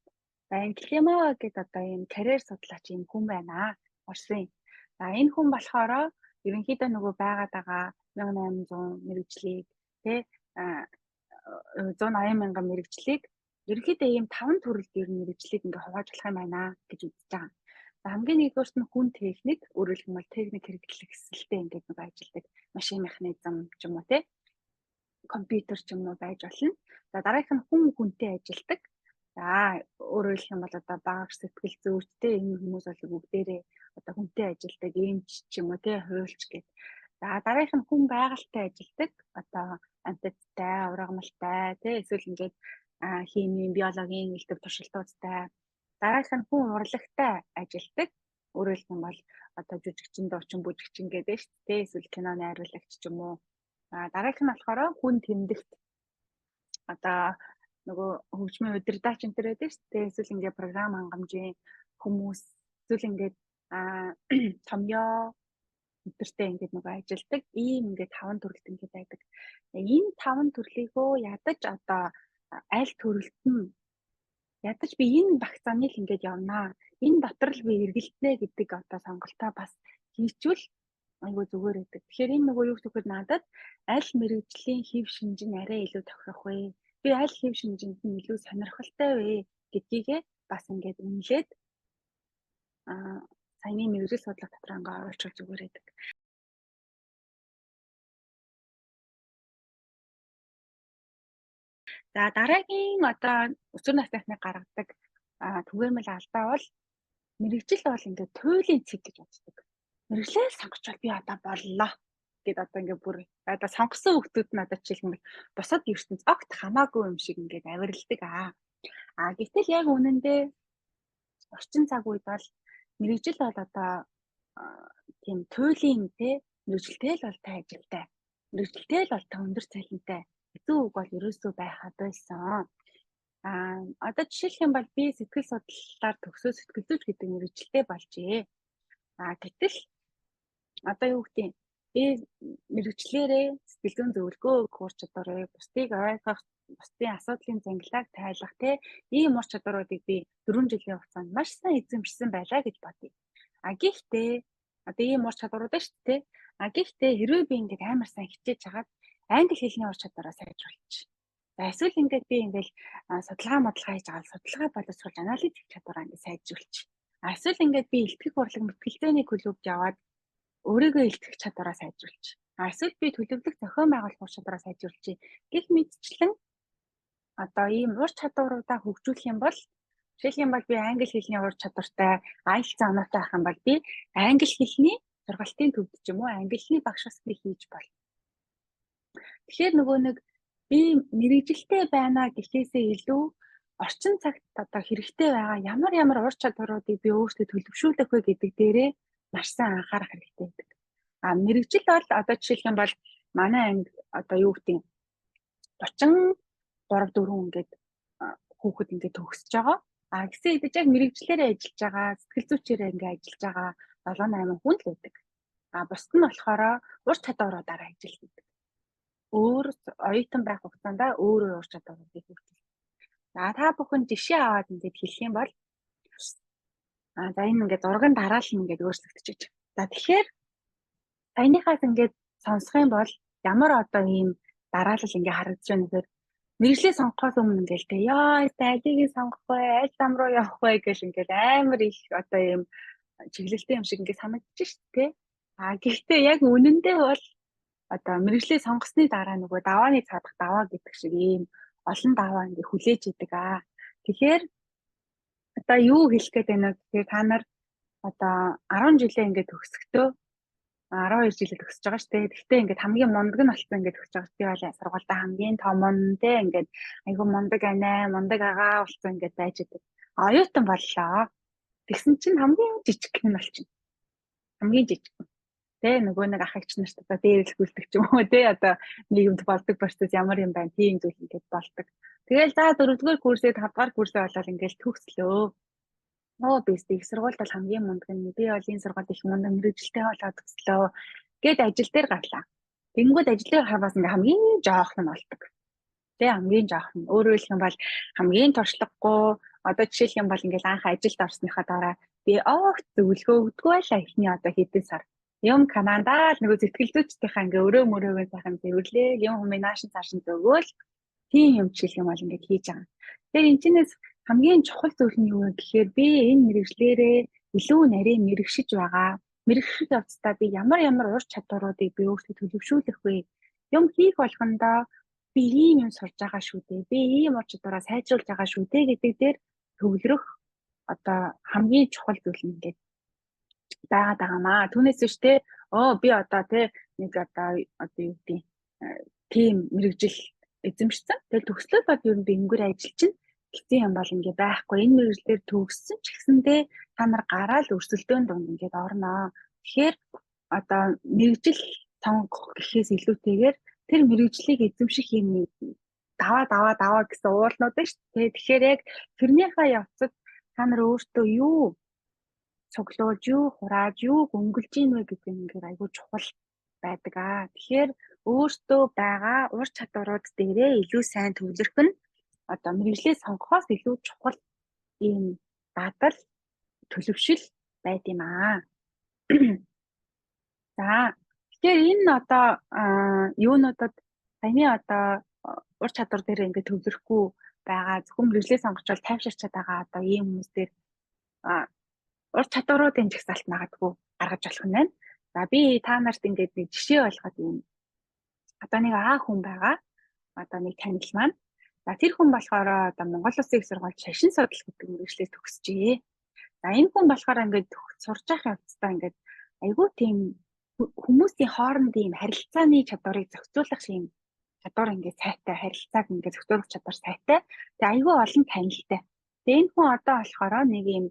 Банклимо гэдэг одоо ийм карьер судлаач ийм хүн байна. Орсын. За энэ хүн болохоор ерөнхийдөө нөгөө байгаад байгаа 1800 мэрэгжлийг тий 180 мянган мэрэгжлийг ерөнхийдөө ийм 5 төрөлд ер нь мэрэгжлийг ингээ хувааж болох юм байна гэж үзэж байгаа. За хамгийн нэгдүгээрт нь хүн техник, өөрөөр хэлбэл техник хэрэглэх хэсэлтэй ингээд нэг ажилладаг машин механизм ч юм уу тий компьютер ч юм уу байж болно. За дараагийнх нь хүн хүнтэй ажилладаг. За өөрөөр хэлэх юм бол одоо багш сэтгэл зүйчтэй энэ хүмүүс бол бүгдээрээ одоо хүнтэй ажилладаг эмч ч юм уу тий хуульч гэдэг. За дараагийнх нь хүн байгальтай ажилладаг. Одоо амьтадтай, ургамалтай тий эсвэл ингээд химийн, биологийн элдв туршилтуудтай. Дараагийнх нь хүн урлагтай ажилладаг. Өөрөөр хэлэх юм бол одоо жүжигчин, дуучин, бүжигчин гэдэг шүү дээ. Эсвэл кино найруулагч ч юм уу. Дараагийнх нь болохоор хүн тэмдэгт одоо нөгөө хөгжмийн удирдаач энэ төр байдаг шүү дээ. Эсвэл ингээд програм хангамжийн хүмүүс эсвэл ингээд томьёо өдөртэй ингээд нөгөө ажилдаг ийм ингээд 5 төрөлт ингээд байдаг. Энэ 5 төрлийгөө ядаж одоо аль төрөлт нь ядаж би энэ багцааны л ингээд явнаа. Энэ дотор л би эргэлтнэ гэдэг одоо сонголтоо бас хийчихвэл айгүй зүгээр байдаг. Тэгэхээр энэ нөгөө юу гэхээр надад аль мэрэгжлийн хэв шинж нь арай илүү тохирох вэ? Би аль хэв шинжинд нь илүү сонирхолтой вэ гэдгийгээ бас ингээд үнэлээд саяны мэрэгжил судлах дотор ингээ оруулах зүгээр байдаг. За дараагийн одоо өсвөр насныхны гаргадаг түгээмэл алдаа бол мэрэгжил бол ингээд туйлын цэг гэж боддог. Мэрэгчлээ сонгочвол би одоо боллоо гэд одоо ингээд бүр одоо сонгосон хүмүүс нь одоо жишээлбэл бусад ертөнц огт хамаагүй юм шиг ингээд авиралдаг гэтэл яг үнэндээ орчин цаг үед бол мэрэгжил бол одоо тийм туйлын тий мэрэгжилтэй л бол та ажилтай. Мэрэгжилтэй л бол та өндөр цалинтай. Хэцүү үг бол ерөөсөө байхад байсан. Одоо жишээлх юм бол би сэтгэл судлалаар төгсөө сэтгэл зүйч гэдэг мэрэгжилтэй болжээ. Гэтэл одоо юу гэдэг би мэрэгчлэрээ сэтгэл зүйн зөвлөгөө өгөх ур чадварыг бусдыг ойлгох, бусдын асуудлын зангилааг тайлах ийм ур чадваруудыг би 4 жилийн хугацаанд маш сайн эзэмшсэн байлаа гэж бодъё. Гэхдээ одоо ийм ур чадварууд шүү дээ. Гэхдээ хэрвээ би ингээд амар сайн хичээж хагаад англи хэлний ур чадвараа сайжруулчих. За эсвэл ингээд би ингээл судалгаа хийж байгаа судалгаа боловсруулж аналитик чадвараа ингээд сайжруулчих. Эсвэл ингээд би илтгэх урлаг мэтгэлцээний клубд яваад өөрийгөө илтгэх чадвараа сайжруулчих. Эсвэл би төлөвлөх зохион байгуулах ур чадвараа сайжруулчих. Гэх мэтчлэн одоо ийм ур чадваруудаа хөгжүүлэх юм бол жишээлх юм бол би англи хэлний ур чадвартай IELTS оноотой байх юм бол би англи хэлний сургалтын төвд ч юм уу англи хэлний багшаас би хийж болно. Тэгэхээр нөгөө нэг би мэрэгжилтэй байна гэхээсээ илүү орчин цагт одоо хэрэгтэй байгаа ямар ур чадваруудыг би өөртөө төлөвшүүлэх вэ гэдэг дээрээ маш сайн анхаарах хэрэгтэй байдаг. Мэрэгжил бол одоо жишээлх юм бол манай анги одоо юу гэдэг 33 4 ингээд хүүхэд ингээд төгсөж байгаа. Гэсэн хэдиж яг мэрэгчлэрээ ажиллаж байгаа, сэтгэл зүйчээрээ ингээд ажиллаж байгаа 7 8 хүн л байдаг. Бусд нь болохоор ур чадваруудаараа ажилладаг. Өөр оюутан байх хугацаанд өөр ур чадваруудыг хөгжүүлдэг. За та бүхэн жишээ аваад ингээд хэлэх юм бол за энэ ингээд зургийн дараалал нь ингээд өөрчлөгдөж байна. За тэгэхээр саяныхаас ингээд сонсох юм бол ямар одоо ийм дараалал ингээд харагдаж байна гэхээр мэрэгчлээ сонгохоос өмнө ингээд тэ яа алийг сонгох вэ, аль зам руу явах вэ гэж ингээд амар их одоо ийм чиглэлтэй юм шиг ингээд санагдчих шүү дээ. Гэхдээ яг үнэндээ бол одоо мэрэгчлээ сонгосны дараа нөгөө давааны цаадах даваа гэдэг шиг ийм олон даваа ингээд хүлээж идэг. Тэгэхээр одоо юу хэлэх гээд байна вэ гэхээр та нар одоо 10 жилээ ингээд төгсөхдөө 12 жилээ төгсөж байгаа шүү дээ. Гэхдээ ингээд хамгийн мундаг нь болсон ингээд төгсөж байгаа. Би бол сургуультай хамгийн том нь те ингээд айгүй мундаг анаа, мундаг агаа болсон ингээд байж идэг. Оюутан боллоо. Тэгсэн чинь хамгийн жижиг нь болчихно. Хамгийн жижиг. Тэ нөгөө нэг ах эгч нарт одоо дээрэлгүүлдэг ч юм уу те одоо нийгэмд болдог процесс ямар юм байна тийм зүйл ингээд болдог. Тэгэл за 4-р курсээ 5-р курсээ болоод ингээл төгслөө. Би их сургуульд бол хамгийн мундаг нь би бол энэ сургуульд их мундаг мэрэгжилтэй болоод төслөө гэд ажил дээр гарлаа. Тэнгүүд ажил дээр харвас ингээ хамгийн жоохон нь болдог. Тэ хамгийн жоохон. Өөрөөр хэлэх юм бол хамгийн туршлагагүй одоо жишээлх юм бол ингээл анх ажилд орсныхаа дараа би огт зөвлөгөө өгдөггүй байлаа эхний одоо хэдэн сар. Юм Канадаа л нөгөө сэтгэл зүйчдийнхаа ингээ өрөө мөрөөгөө сайхан зөвлөө, юм хуминашн цаашин зөвгөөл тийм юм жишээлх юм бол ингээ хийж байгаа. Тэгэхээр энэ чинээс хамгийн чухал зүйл нь юу вэ гэхээр би энэ мэрэгчлэрээ илүү нарийн мэрэгшиж байгаа. Мэрэгших явцдаа би ямар ур чадваруудыг би өөртөө төлөвшүүлэх вэ? Юм хийх болгондоо би ийм юм сурж байгаа шүү дээ. Би ийм ур чадвараа сайжруулж байгаа шүү дээ гэдэг дээр төвлөрөх одоо хамгийн чухал зүйл нь ингээд байгаад байгаамаа. Түүнээс биш те би одоо те нэг одоо юу гэдэг тийм мэрэгжил эзэмшсэн. Тэгэл төгслөө бод юу би ингэр ажил чинь хэцүү юм бол ингээ байхгүй. Энэ мэрэгчлэр төгссөн ч гэсэндээ та нар гараал өрсөлдөөн дунд ингээд орноо. Тэгэхээр одоо мэрэгжил сонгох гэхээс илүүтэйгээр тэр мэрэгжлийг эзэмших юм даваа гэсэн уулнууд байна шүү дээ. Тэгэхээр яг тэрнийхээ явцад та нар өөртөө юу цуглуулж, юу хурааж, юу өнгөлж ийн вэ гэдэг нь ингээд айгүй чухал байдаг аа. Тэгэхээр өөртөө байгаа ур чадварууд дээрээ илүү сайн төвлөрөх нь одоо мэрэгжлээ сонгохоос илүү чухал ийм дадал төлөвшил байд юм аа. За тэгэхээр энэ одоо юунуудад таны одоо ур чадвар дээр ингээд төвлөрөхгүй байгаа зөвхөн мэрэгжлээ сонгочвол тайвширчаад байгаа одоо ийм хүмүүс дээр ур чадваруудын жагсаалт магадгүй гаргаж болох нь байна. За би та нарт ингээд нэг жишээ болгоод юм. Одоо нэг хүн байгаа. Одоо нэг танил маань. За тэр хүн болохоор одоо Монгол Улсын их сургуульд шашин судлал гэдэг мэргэжлээс төгсжээ. За энэ хүн болохоор ингээд сурж байгаа явцдаа ингээд айгүй тийм хүмүүсийн хоорондын ийм харилцааны чадварыг зохицуулах шиг чадвар ингээд сайтай, харилцааг ингээд зохицуулах чадвар сайтай. Тэгээ айгүй олон танилтай. Тэгээ энэ хүн одоо болохоор нэг ийм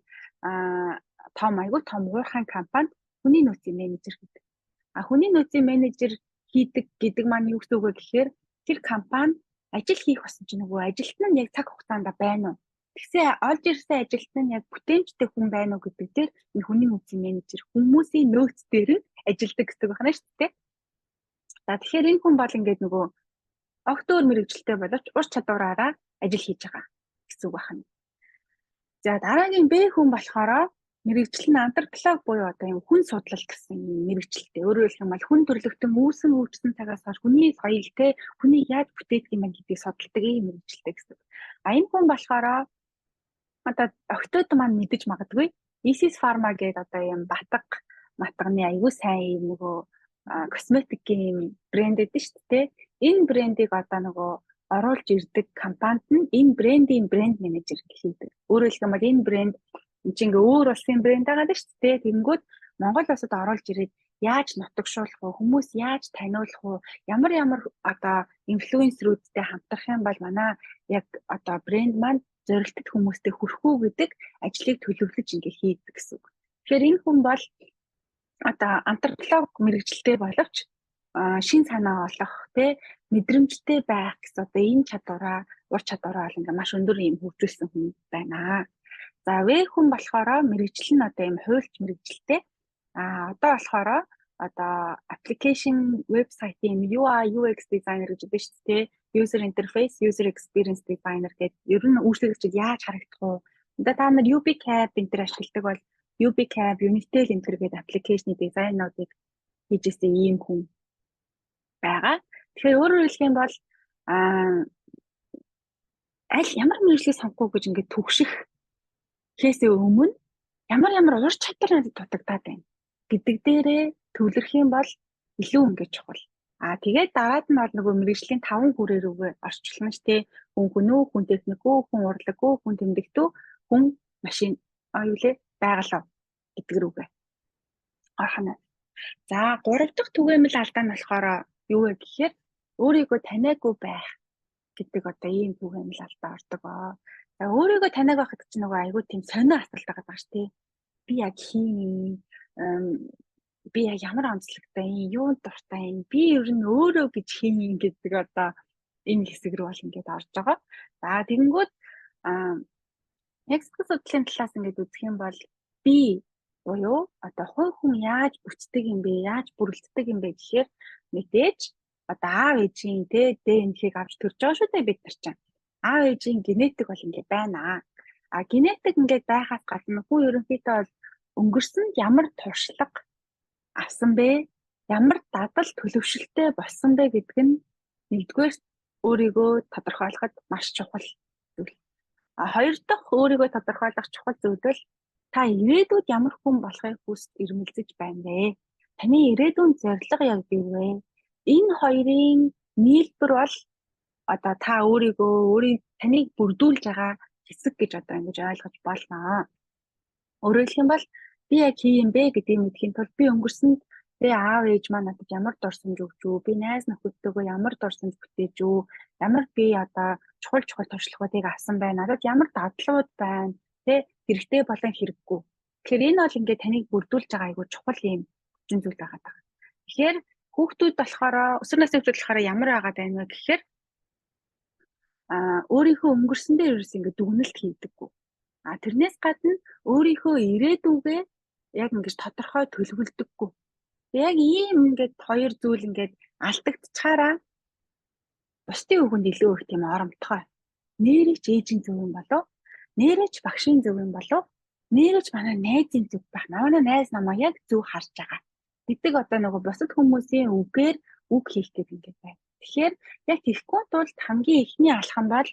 айгүй том уурхайн компанид хүний нөөцийн менежер гэдэг. Хүний нөөцийн менежер хийдэг гэдэг маань юу гэсэн үг вэ гэхээр тэр компани ажил хийх болсон чинь нөгөө ажилтан нь яг цаг хугацаанд байна уу? Тэгсээ олж ирсэн ажилтан нь яг бүтээмжтэй хүн байна уу гэдэг дээр энэ хүний нөөцийн менежер хүмүүсийн нөөц дээр ажилдаг гэдэг байна шүү дээ. За тэгэхээр энэ хүн бол ингээд нөгөө огт өөр мэрэгжилтэй боловч ур чадвараараа ажил хийж байгаа гэсэн үг байна. За дараагийн Б хүн болохоор мэрэгжил нь антрополог буюу одоо юм хүн судлал гэсэн мэрэгжилтэй. Өөрөөр хэлэх юм бол хүн төрлөختөн үүсэн өвчсөн цагаас хойш хүний соёл те хүний яаж бүтээдэг юм гэдгийг судалдаг ийм мэрэгжилтэй гэсэн. Энэ хүн болохоор одоо октод маань мэдэж магадгүй Isis Pharma гэдэг одоо юм матганы аягүй сайн нөгөө косметикийн брэнд гэдэг шүү дээ. Энэ брендийг одоо нөгөө оруулж ирдэг компанид нь энэ брендийн брэнд менежер хийдэг. Өөрөөр хэлэх юм бол энэ брэнд ингээ өөр улсын брэнд байгаа л шүү дээ. Тэнгүүд Монгол улсад оруулж ирээд яаж нутагшуулах вэ? Хүмүүс яаж таниулах вэ? Ямар одоо инфлюенсерүүдтэй хамтрах юм бол манай яг одоо брэнд маань зорилттой хүмүүстэй хүрэх үү гэдэг ажлыг төлөвлөж ингээ хийдэг гэсэн үг. Тэгэхээр энэ хүн бол одоо антрополог мэрэгжилтэй боловч шин санаа олох мэдрэмжтэй байх гэсэн одоо энэ чадвараа ур чадвараа бол ингээ маш өндөр юм хөгжүүлсэн хүн байна. За В хүн болохоор мэрэгжил нь одоо юм хуульч мэрэгжилтэй. Одоо болохоор одоо application website-ийн UI UX designer гэж байна шүү дээ. User interface, user experience designer гэдэг ер нь үйлчлэгчид яаж харагдах вэ? Одоо та нар UBCAP энэ төр ашигладаг бол UBCAP, Unitel энэ төр гэдэг аппликейшны дизайнуудыг хийжсэн ийм хүн байгаа. Тэгэхээр өөрөөр хэлэх юм бол аль ямар мэргэжлийг сонгох гэж ингээд төгших хийхээс өмнө ямар ур чадвар надад дутагдаад байна гэдэг дээрээ төвлөрөх юм бол илүү ингээд чухал. Тэгээд дараад нь бол нөгөө мэргэжлийн 5 хүрээ рүүгээ орчуулна ш тэ хүн хөнөө, хүн техникүү, хүн урлагүү, хүн тэмдэгтүү, хүн машин байгалаа гэдэг рүүгээ орхоно. За 3 дахь түгээмэл алдаа нь болохоор юу вэ гэхээр өөрийгөө таниагүй байх гэдэг одоо ийм түгээмэл алдаа ордог. За өөрийгөө таниаг байхад чинь нөгөө айгүй тийм сонио асуулт байгаа ш тэ. Би яг хин би яг ямар онцлогтой юм, юунд дуртай юм, би ер нь өөрөө гэж хин гэдэг одоо энэ хэсэг рүү бол ингээд орж байгаа. За тэгэнгүүт яг сэтгэл судлалын талаас ингээд үзэх юм бол би буюу одоо хувь хүн яаж бүтдэг юм бэ? Яаж бүрэлддэг юм бэ гэхээр мэдээж одоо аав ээжийн ДНХ-г авч төрж байгаа шүү дээ бид нар чинь. Аав ээжийн генетик бол ингээд байна. Генетик ингээд байхаас гадна хүн ерөнхийдөө бол өнгөрсөнд ямар туршлага авсан бэ? Ямар дадал төлөвшөлтэй болсон бэ гэдг нь нэгдүгээр өөрийгөө тодорхойлоход маш чухал зүйл. Хоёр дахь өөрийгөө тодорхойлох чухал зүйл бол та ирээдүйд ямар хүн болохыг хүсэж ирмэлзэж байна вэ? Таны ирээдүйн зорилго яг юу вэ? Энэ хоёрын нийлбэр бол одоо та өөрийн таныг бүрдүүлж байгаа хэсэг гэж одоо ингэж ойлгож болно. Өөрөөр хэлэх юм бол би яг хий юм бэ гэдгийг мэдхийн тулд би өнгөрсөнд би аав ээж маань надад ямар дурсамж өгч үү? Би найз нөхөдтэйгөө ямар дурсамж бүтээж үү? Ямар би одоо чухал туршлагуудыг авсан байна? Надад ямар дадлууд байна? Хэрэгтэй болон хэрэггүй. Тэгэхээр энэ бол ингээд таныг бүрдүүлж байгаа айгүй чухал юм хүчин зүйл байгаа даа. Тэгэхээр хүүхдүүд болохоор өсвөр насны хүүхдүүд болохоор ямар байгаа байна вэ гэхээр өөрийнхөө өнгөрсөндөө ерөөс ингээд дүгнэлт хийдэггүй. Тэрнээс гадна өөрийнхөө ирээдүгээ яг ингэж тодорхой төлөвлөдөггүй. Яг ийм ингээд хоёр зүйл ингээд алдагдчихаараа бусдын үгэнд илүү их тийм оромтгой. Нэрэж ээжийн зөв юм болов? Нэрэж багшийн зөв юм болов? Нэрэж манай найзын зөв байх. Манай найз намайг яг зөв харж байгаа. Гэдэг одоо нөгөө бусад хүмүүсийн үгээр үг хийх гэдэг ингээд байна. Тэгэхээр яг тийхгүй тулд хамгийн ихний алхам бол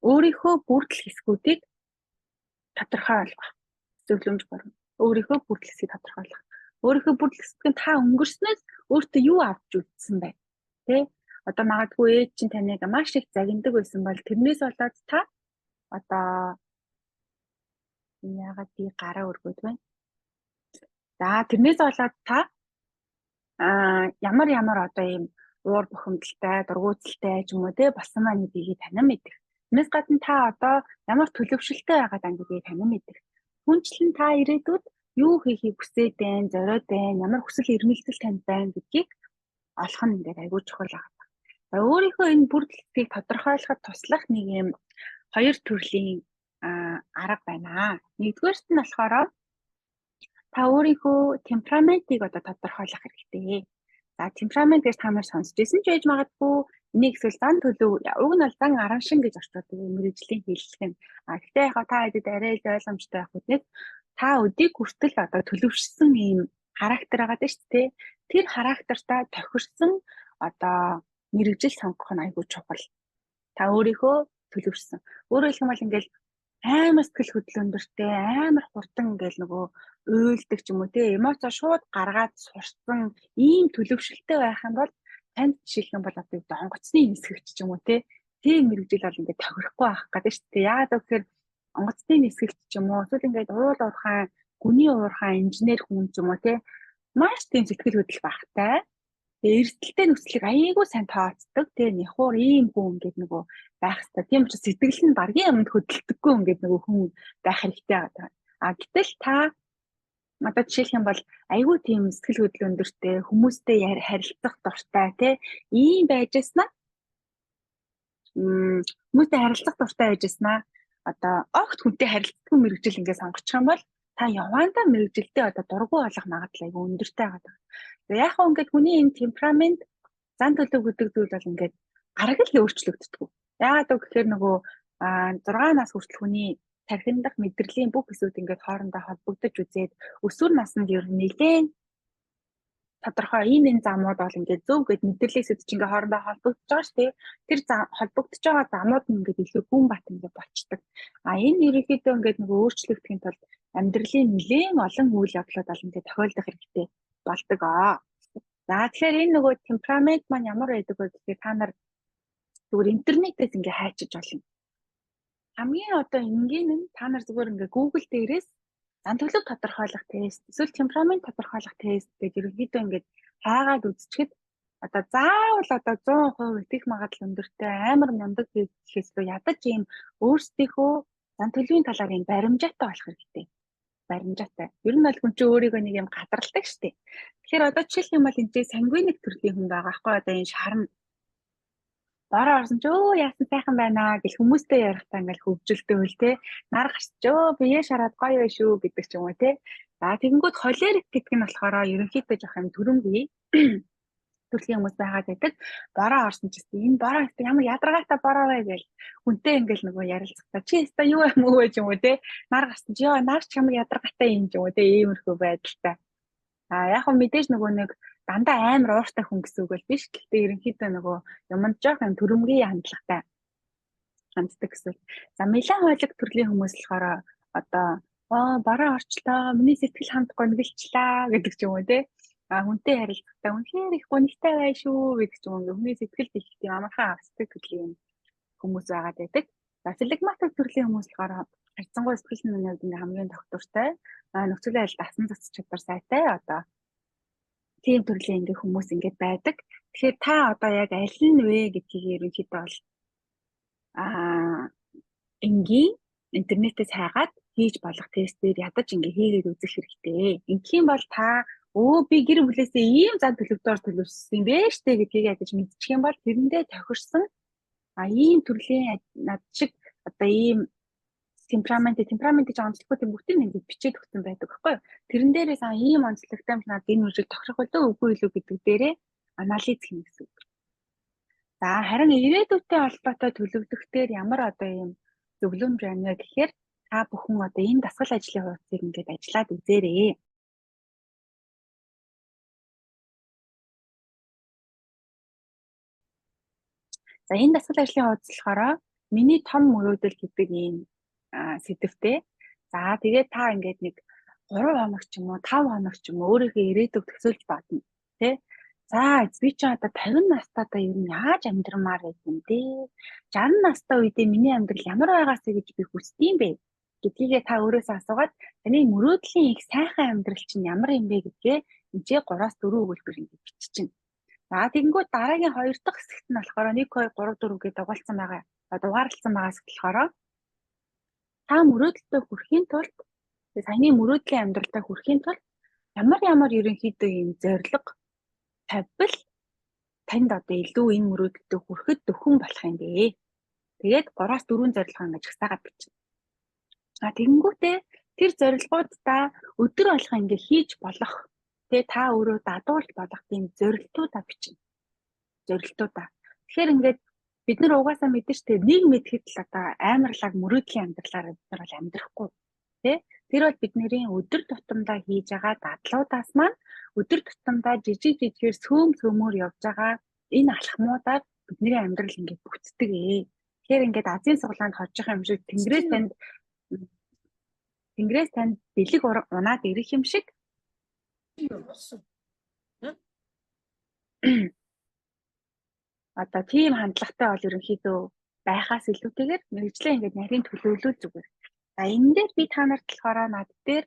өөрийнхөө бүрдэл хэсгүүдийг тодорхой болгох. Зөвлөмж барна. Өөрийнхөө бүрдэл хэсгийг тодорхойлох. Өөрийнхөө бүрдэл хэсгийг та өнгөрснөөс өөртөө юу авч үлдсэн бэ? Одоо магадгүй ээж чинь таныг маш их загиндаг байсан бол тэрнээс болоод та одоо яагаад би гараа өргөд вэ? За тэрнээс болоод та ямар одоо ийм уур бухимдалтай, дургууталтай ч юм уу болсон маань гэдгийг танин мэдэх. Тэрнээс гадна та одоо ямар төлөвшөлтэй байгаад байна гэдгийг танин мэдэх. Хүнчлэн та ирээдүйд юу хийхийг хүсээд байна, зориод байна, ямар хүсэл эрмэлзэл танд байна гэдгийг олох нь ингээд айгүй чухал байгаа. Өөрийнхөө энэ бүрдлийг тодорхойлоход туслах нэг юм хоёр төрлийн арга байна. Нэгдүгээрт нь болохоор та өөрийнхөө темпераментыг одоо тодорхойлох хэрэгтэй. За темперамент гэж та нар сонсч ирсэн ч байж магадгүй энийг эсвэл зан төлөв уг нь бол зан араншин гэж орчуулдаг мэргэжлийн хэллэг нь. Гэхдээ яг та хэдэд арай л ойлгомжтой байх үедээ та өдийг хүртэл одоо төлөвшсөн ийм характер байгаа дээ шүү дээ. Тэр характертаа тохирсон одоо мэргэжил сонгох нь айгүй чухал. Та өөрийнхөө төлөвшсөн. Өөрөөр хэлэх юм бол ингээл амар сэтгэл хөдлөндөртэй, амар хурдан ингээл нөгөө уйлдаг ч юм уу эмоцоо шууд гаргаад сурсан ийм төлөвшөлтэй байх юм бол танд жишээлх юм бол одоо онгоцны нисгэгч ч юм уу тийм мэргэжил бол ингээд тохирохгүй байх гэдэг шүү дээ. Яагаад гэвэл онгоцны нисгэгч ч юм уу эсвэл ингээд уул уурхай, гүний уурхай инженер хүн ч юм уу маш тийм сэтгэл хөдлөл багтай. Эрсдэлтэй нөхцөлийг аяйгуу сайн тооцдог. Нэхуур ийм хүн ингээд нөгөө байх хэрэгтэй. Тийм учраас сэтгэл нь баргийн юмд хөдөлдөггүй ингээд нөгөө хүн байх хэрэгтэй байгаа. Гэтэл та одоо жишээлх юм бол аяйгуу тийм сэтгэл хөдлөл өндөртэй, хүмүүстэй харилцах дуртай ийм байжснаа хүмүүстэй харилцах дуртай байжснаа одоо огт хүнтэй харилцахгүй мэргэжил ингээд сонгочих юм бол та явандаа мэргэжилдээ одоо дургу болох магадлал айгүй өндөртэй байгаа. Яг хөө ингээд хүний энэ темперамент зан төлөв гэдэг зүйл бол ингээд арга л өөрчлөгддөг. Яагаад гэвэл нөгөө 6 нас хүртэл хүний тархинд дах мэдрэлийн бүх хэсүүд ингээд хоорондоо холбогдож үзээд өсвөр наснд ер нь нэлээд тодорхой энэ замууд бол ингээд зөв гэд мэдрэлийн хэсүүд чинь ингээд хоорондоо холбогдож байгаа шүү дээ. Тэр холбогдож байгаа замууд нь ингээд илүү гүн бат ингээд болчдөг. Энэ ерөнхийдөө ингээд нөгөө өөрчлөгдөхийн тулд амьдралын нэлээд олон үйл явдлууд бол ингээд тохиолдох хэрэгтэй болдог. За тэгэхээр энэ нөгөө темперамент маань ямар байдаг вэ гэхээр та нар зүгээр интернетээс ингээ хайчиж болно. Хамгийн одоо энгийн нь та нар зүгээр ингээ Google дээрээс зан төлөв тодорхойлох тест, эсвэл темперамент тодорхойлох тест гэж ерөнхийдөө ингээ хайгаад үзчихэд одоо заавал одоо 100% итгэх магадлал өндөртэй амар мундаг гэхээс лөө ядаж ийм өөрсдийнхөө зан төлөвийн талаар ийм баримжаатай болох хэрэгтэй. Баримжаатай. Ер нь бол хүн чинь өөрийгөө нэг юм гадралдаг штеп. Тэгэхээр одоо жишээлх юм бол энэ санguinic төрлийн хүн байгаа аахгүй одоо энэ шарна. Бороо орсон ч өө яасан сайхан байна гэл хүмүүстэй ярихтаа ингээл хөвжөлдөөл те. Нар гарч өө бие шараад гоё байх шүү гэдэг ч юм уу те. За тэгэнгүүт холерик гэдэг нь болохоор ерөнхийдөө жоох юм төрөмгий төрлийн хүмүүс байгаад байдаг. Бороо орсон ч гэсэн энэ бороо ихтэй ямар ядаргаатай бороо вэ гэл хүнтэй ингээл нөгөө ярилцахтаа чи ихтэй юу юм уу гэж юм уу те. Нар гарсан чи ёо нар ч ямар ядаргаатай юм ч юм уу те. Иймэрхүү байдалтай. Яг хөө мэдээж нөгөө нэг дандаа амар ууртай хүн гэсэн үг бол биш. Гэхдээ ерөнхийдөө нөгөө юмд жоох юм төрөмгийн хандлагатай ханддаг гэсэн. За мэлэн хойлог төрлийн хүмүүс болохоор одоо бараа орчлоо, миний сэтгэл хамт гонглчлаа гэдэг ч юм уу те. Хүнтэй харилцахтаа үнэхээр их гонигтай бай шүү гэдэг ч юм уу. Хүний сэтгэл их тийм амархан авсдаг төрлийн хүмүүс байгаад байдаг. За флегматик төрлийн хүмүүс болохоор харьцангуй сэтгэл санааны хувьд хамгийн тогтвортой, нөхцөл байдал дасан зохицох чадвар сайтай одоо тийм төрлийн хүмүүс байдаг. Тэгэхээр та одоо яг аль нь вэ гэдгийг ерөнхийдөө бол энгийн интернетээс хайгаад хийж болох тестээр ядаж хийгээд үзэх хэрэгтэй. Ингэхийн бол та би гэр бүлээсээ ийм зан төлөвлөлтөөр төлөвлөсөн юм бэ штэ гэдгийг ядаж мэдчих юм бол тэрэндээ тохирсон ийм төрлийн над шиг одоо ийм темперамент гэж онцлохгүй тийм бүгдийг ингээд бичээд өгсөн байдаг байхгүй юу? Тэрэн дээрээс ийм онцлогтой юм надад энэ үжил тохирох болов үгүй илүү гэдэг дээрээ анализ хийнэ гэсэн үг. За харин ирээдүйтэй холбоотой төлөвлөх дээр ямар одоо ийм зөвлөмж байна гэхээр та бүхэн одоо энэ дасгал ажлын хуудсыг ингээд ажиллаад үзээрэй. За энэ дасгал ажлын хуудас болохоор миний том мөрөөдөл гэдэг ийм сэдвтэй. За тэгээд та ингээд нэг 3 хоног ч юм уу 5 хоног ч юм уу өөрийнхөө ирээдүйг төсөөлж бодно тий. За би ч одоо 50 настайдаа ер нь яаж амьдрмаар байх юм бэ? 60 настай үедээ миний амьдрал ямар байгаас гэж би хүсдэм бэ? гэдгийг та өөрөөсөө асуугаад таны мөрөөдлийн их сайхан амьдрал чинь ямар юм бэ гэдгээ энд 3-4 өгүүлбэр ингээд биччихнэ. За тэгэнгүүт дараагийн 2 дахь хэсэгт нь болохоор 1 2 3 4 гэдэг дугаарлсан байгаа. Дугаарлсан байгаас болохоор та мөрөөдөлтөд хүрэхийн тулд саяны мөрөөдлийн амьдралтай хүрэхийн тулд ямар ерөнхийдөө юм зорилго тавьбал танд одоо илүү энэ мөрөөдөлтөд хүрэхэд дөхөн болох юм бэ. Тэгээд 3-4 зорилгоо ингэж хасаагаад бичнэ. Тэгэнгүүтээ тэр зорилгоудаа өдөр болгоо ингэ хийж болох та өөрөө дадуулж болох тийм зорилтуудаа бичнэ. Зорилтуудаа. Тэгэхээр ингээд бид нар угаасаа мэдэн штэ нэг мэдэхэд л одоо амарлаг мөрөөдлийн амьдралаар бид нар бол амьдрахгүй тий. Тэр бол бидний өдөр тутамдаа хийж байгаа дадлуудаас маань өдөр тутамдаа жижигэр сөмөр явж байгаа энэ алхмуудаар бидний амьдрал ингээд бүтдэг ээ. Тэгэхээр ингээд азийн суглаанд хожих юм шиг Тэнгэрээс танд бэлэг унаад ирэх юм шиг одоо тийм хандлагатай бол ерөнхийдөө байхаас илүүтэйгээр мэрэгжлээ ингээд нарийн төлөвлөл зүгээр. За энэ дээр би та нарт болохоор над дээр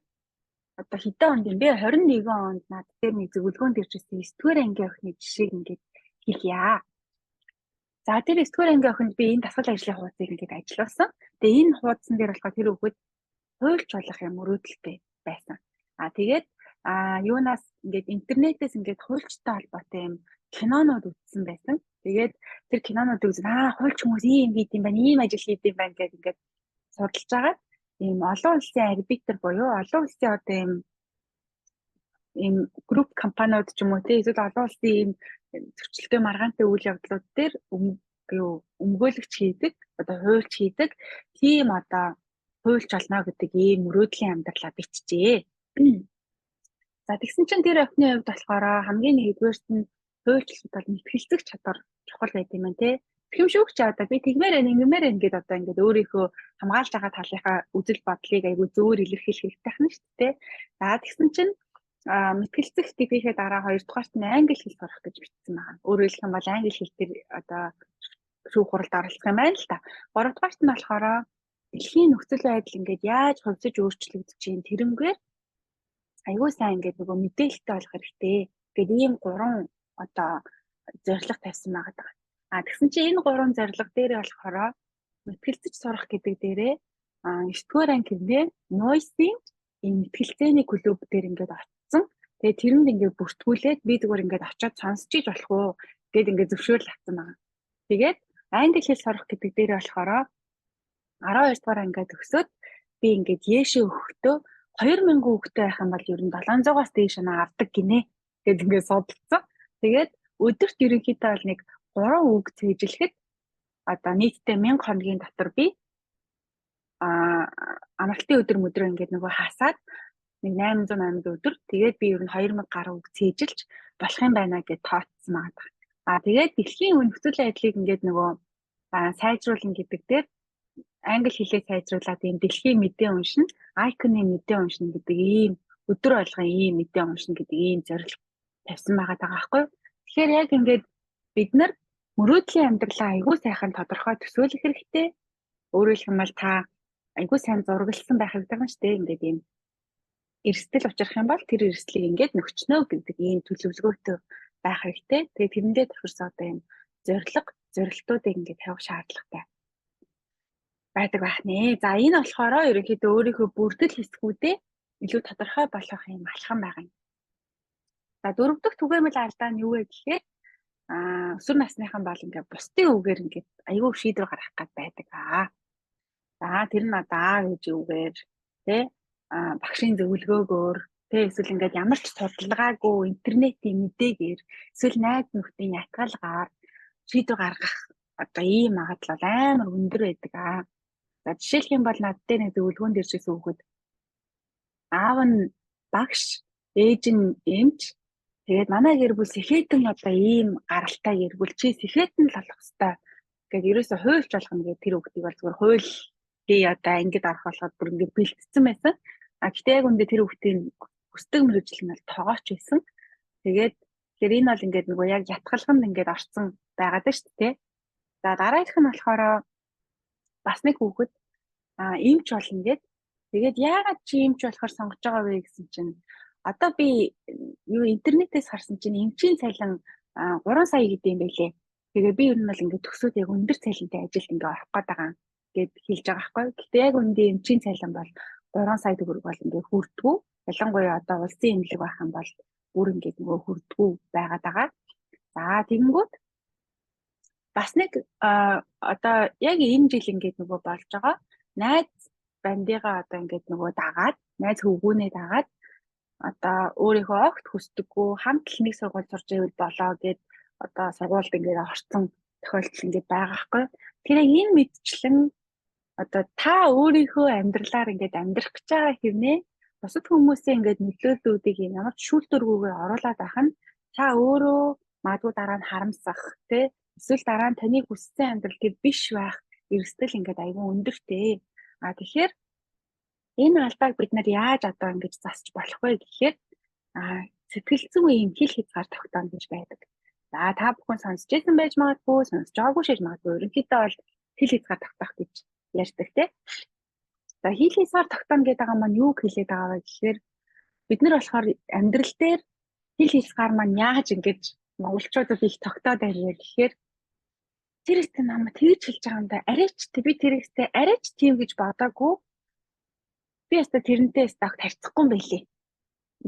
одоо хэдэн онд юм бэ? 21 онд над дээр нэг зөвлөгөөнд иржсэн 9-р ангийн охины жишээг ингээд хэлье. За тэр 9-р ангийн охинд би энэ дасгал ажлын хуудсыг ингээд ажиллуулсан. Тэгээ энэ хуудсан дээр болохоор тэр хүүхэд хуульч болох юм мөрөөдөлтэй байсан. Тэгээд юунаас ингээд интернетээс ингээд хуульчтай холбоотой юм кинонууд үзсэн байсан. Тэгээд тэр кинонуудыг үзээд хуульч хүмүүс ийм хийд юм байна, ийм ажил хийд юм байна гэдэг ингээд судалж байгаа. Ийм олон улсын арбитр буюу олон улсын одоо ийм групп компаниуд ч юм уу те эсвэл олон улсын ийм зөрчилтэй маргаантай үйл явдлууд дээр өмгөөлөгч хийдэг, одоо хуульч хийдэг тийм одоо хуульч олно гэдэг ийм мөрөөдлийн амьдралаа бичжээ. За тэгсэн чинь тэр охины хувьд болохоор хамгийн нэгдүгээрт нь хуульчлалд бол мэтгэлцэх чадвар чухал байт юм байна те. Тэмшүүгч одоо би тэгмээр ингэмээр ингээд одоо ингээд өөрийнхөө хамгаалж байгаа талынхаа үзэл бодлыг айгүй зөөр илэрхийлэх хэрэгтэй байна шүү дээ. За тэгсэн чинь мэтгэлцэх гэдгийнхээ дараа хоёрдугаарт нь англи хэл сурах гэж бичсэн байгаа. Өөрөөр хэлэх юм бол англи хэл дээр одоо шүүх хуралд оролцох юм байна л та. Гуравдугаарт нь болохоор дэлхийн нөхцөл байдал ингээд яаж хувьсаж өөрчлөгдөж чинь тэрнгээр айгүй сайн ингээд нөгөө мэдээлэлтэй болох хэрэгтэй. Ингээд ийм 3 одоо зорилго тавьсан байгаа. Тэгсэн чинь энэ 3 зорилго дээрээ болохоор мэтгэлцэж сурах гэдэг дээрээ 9-р ангинд Noisy энэ мэтгэлцээний клуб дээр ингээд очсон. Тэгээ тэрэнд ингээд бүртгүүлээд би зүгээр ингээд очиод сонсч иж болох уу гэд ингээд зөвшөөрөл авсан байгаа. Тэгээд англи хэл сурах гэдэг дээр болохоор 12 дугаар ангиад өгсөд би ингээд яэшээ өгөхдөө 2000 хүүхдтэй байх юм бол ер нь 700-аас дээш нь авдаг гинэ гэж ингээд судалсан. Тэгээд өдөрт ерөнхийдөө бол нэг 3 үг цээжлэхэд одоо нийтдээ 1000 хоногийн дотор би амралтын өдөр мөдрөө ингээд нөгөө хасаад нэг 800 өдөр тэгээд би ер нь 2000 гаруй үг цээжилж болох юм байна гэж тооцсон байгаа. Тэгээд дэлхийн нөхцөл байдлыг ингээд нөгөө сайжруулна гэдэг дээр англи хэлээ сайжруулад ийм дэлхийн мэдээ уншина, ICON-ы мэдээ уншина гэдэг ийм өдөр болгон ийм мэдээ уншина гэдэг ийм зорилго тавьсан байгаа байхгүй. Тэгэхээр яг ингээд бид нар мөрөөдлийн амьдралаа айгүй сайхан тодорхой төсөөлөх хэрэгтэй. Өөрөөр хэлбэл та айгүй сайн зургалсан байх хэрэгтэй юм шүү дээ. Ингээд ийм эрсдэл учрах юм бол тэр эрсдлийг ингээд нөхчнөө гэдэг ийм төлөвлөгөөтэй байх хэрэгтэй. Тэгээд тэрэндээ тохирсон одоо ийм зорилтуудыг ингээд тавих шаардлагатай байдаг байх нэ. За энэ болохоор ерөнхийдөө өөрийнхөө бүрдэл хэсгүүдээ илүү тодорхой болгох юм алхам байгаа юм. За дөрөв дэх түгээмэл алдаа нь юу вэ гэхээр өсвөр насныхан бол ингээд бусдын үгээр ингээд аюул шийдвэр гаргах гад байдаг. За тэр нь одоо гэж үгээр тий багшийн зөвлгөөгөөр тий эсвэл ингээд ямар ч судалгаагүй интернетийн мэдээгээр эсвэл найз нөхдийн ятгалгаар шийдвэр гаргах одоо ийм магадлал амар өндөр байдаг. За жишээлх юм бол над дээр нэг зөвлөгөөнд иржсэн хүүхэд аав нь багш, ээж нь эмч. Тэгээд манай гэр бүл сэхэтэн одоо ийм гаралтай гэр бүл чи сэхэтэн л болох хэвээр гэдэг ерөөсө хуульч болгоно гэдэг тэр хүүхдийг бол зүгээр хууль би одоо ангид арах болоход бүр ингээд бэлтгэсэн байсан. Гэхдээ яг үндэ тэр хүүхдийн хүсдэг мэргэжил нь бол тоогооч байсан. Тэгээд тэр энэ бол ингээд нөгөө яг ятгалганд ингээд орцсон байгаад шүү дээ. За дараагийнх нь болохоор бас нэг хүүхэд эмч болно гэд. Тэгээд яагаад чи эмч болохоор сонгож байгаа вэ гэсэн чинь одоо би интернетээс харсан чинь эмчийн цалин 3 сая гэдэг юм байлээ. Тэгээ би ер нь бол ингээд төгсөөд яг өндөр цалинтай ажилд ингээд орох гээд байгаа гэд хэлж байгаа байхгүй. Гэхдээ яг үндэ эмчийн цалин бол 3 сая төгрөг бол ингээд хүрдэггүй. Ялангуяа одоо улсын эмнэлэг байх юм бол бүр ингээд нөгөө хүрдэггүй байгаад байгаа. За тэгэнгүүт бас нэг одоо яг энэ жил ингээд нөгөө болж байгаа. Найз бандыгаа одоо ингээд нөгөө дагаад, найз хөвгүүнээ дагаад одоо өөрийнхөө огт хүсдэггүй хамт л нэг сургууль сурж ивэл болоо гэд одоо сургуульд ингээд орсон тохиолдол ингээд байгаа хгүй. Тэгэхээр энэ мэдчлэн одоо та өөрийнхөө амьдралаар ингээд амьдрах гэж байгаа хэрнээ бусад хүмүүсийн ингээд нөлөөллүүдийг ямар ч шүүлтүргүүгээр оруулаад байх нь та өөрөө магадгүй дараа нь харамсах тий эсвэл дараа нь таны хүссэн амьдрал гэд биш байх эрсдэл ингээд аюул өндөртэй. Тэгэхээр энэ алдааг бид нар яаж одоо ингэж засч болох вэ гэхээр сэтгэлзэн үеийн хил хязгаар тогтооно гэж байдаг. За та бүхэн сонсч байсан байж магадгүй, сонсч байгаагүй шиж магадгүй. Ерөнхийдөө бол хил хязгаар тогтоох гэж ярьдаг тий. За хил хязгаар тогтооно гэдэг байгаа маань юу хэлээд байгаа вэ гэхээр бид нар болохоор амьдрал дээр хил хязгаар маань яаж ингэж монголчуудад их тогтоод байна гэхээр тэр ихтэй намайг тэгж хэлж байгаа юм да. Арайч би тэр ихтэй арайч тийм гэж бодоогүй. Би яста тэрнтэй стагт харьцахгүй юм байлээ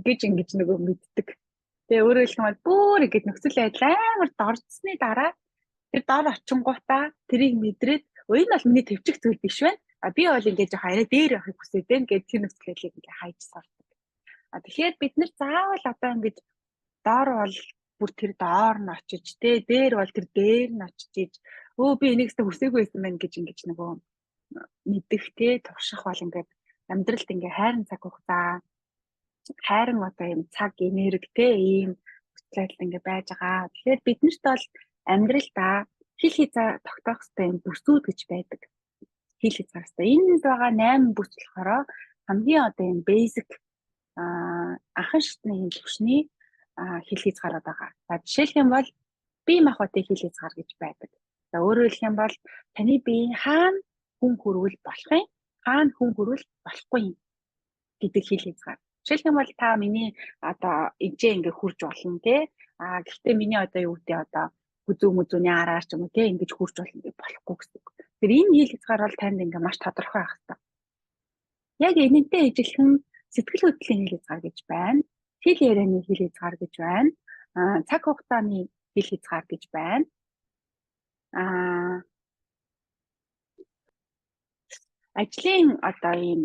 гэж ингэж нөгөө мэддэг. Тэгээ өөрөөр хэлбэл бүр ингэж нөхцөл байдал амар дорцсны дараа тэр дор очингуудаа тэрийг мэдрээд энэ бол миний төвчих зүйл биш байна. Би бол ингэж яхаа арай дээр явахыг хүсээд байна гэж тэр нөхцөл байдлыг ингээ хайж сурдаг. Тэгэхээр бид нар заавал одоо ингэж доор бол бүр тэр доор нь очиж дээр бол тэр дээр нь очиж би энийгсээ хүсээгүй байсан байна гэж ингэж нөгөө мэддэг те турших бол ингээд амьдралд ингээ хайрын цаг хугацаа хайрын одоо юм цаг энерги те ийм хөтлөлт ингээ байж байгаа. Тэгэхээр биднэрт бол амьдралдаа хил хязгаар тогтоох хэрэгтэй юм бүсүүд гэж байдаг. Хил хязгаартай. Энд байгаа 8 бүс болохоор хамгийн одоо юм basic анхан шатны юм төвшний хил хязгаарууд байгаа. За жишээлх юм бол бие махбодын хил хязгаар гэж байдаг. За өөрөөр хэлэх юм бол таны биеийн хаана хүн хүрвэл болох юм, хаана хүн хүрвэл болохгүй юм гэдэг хил хязгаар. Жишээлх юм бол та миний одоо эжээ ингээ хурж болно тий. Гэхдээ миний одоо юу гэдэг одоо хүзүү мүзүүний араар ч юм уу тий ингэж хурж болно гэж болохгүй гэсэн. Тэр энэ хил хязгаар бол танд ингээ маш тодорхой байх хэрэгтэй. Яг энэнтэй ижилхэн сэтгэл хөдлөлийн хил хязгаар гэж байна. Хэл ярианы хил хязгаар гэж байна. Цаг хугацааны хил хязгаар гэж байна. ажлын одоо ийм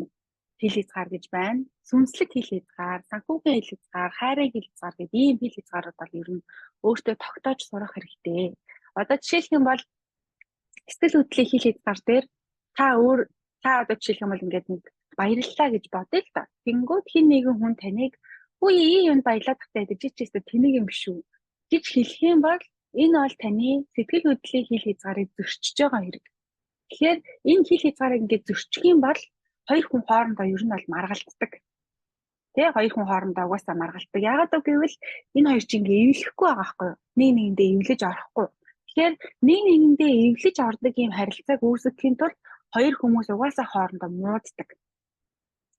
хил хязгаар гэж байна. Сүнслэг хил хязгаар, санхүүгийн хил хязгаар, хайрын хил хязгаар гэдэг ийм хил хязгаарууд бол ер нь өөртөө тогтоож сурах хэрэгтэй. Одоо жишээлх юм бол сэтгэл хөдлөлийн хил хязгаар дээр та одоо жишээлх юм бол ингээд нэг баярлалаа гэж бодъё л да. Тэнгүүд хин нэгэн хүн таныг үгүй ийм юм баялаад тахтай гэж чи ч тэнийг юм биш үү гэж хэлэх юм бол энэ бол таны сэтгэл хөдлөлийн хил хязгаарыг зөрчиж байгаа хэрэг. Тэгэхээр энэ хил хязгаарыг ингээд зөрчих юм бол хоёр хүн хоорондоо ер нь бол маргалддаг. Тэ хоёр хүн хоорондоо угаасаа маргалддаг. Яагаад гэвэл энэ хоёр чинь ингээд эвлэхгүй байгаа байхгүй юу? Нэг нэгэндээ эвлэж орохгүй. Тэгэхээр нэг нэгэндээ эвлэж ордог ийм харилцааг үүсгэхийн тулд хоёр хүмүүс угаасаа хоорондоо мууддаг.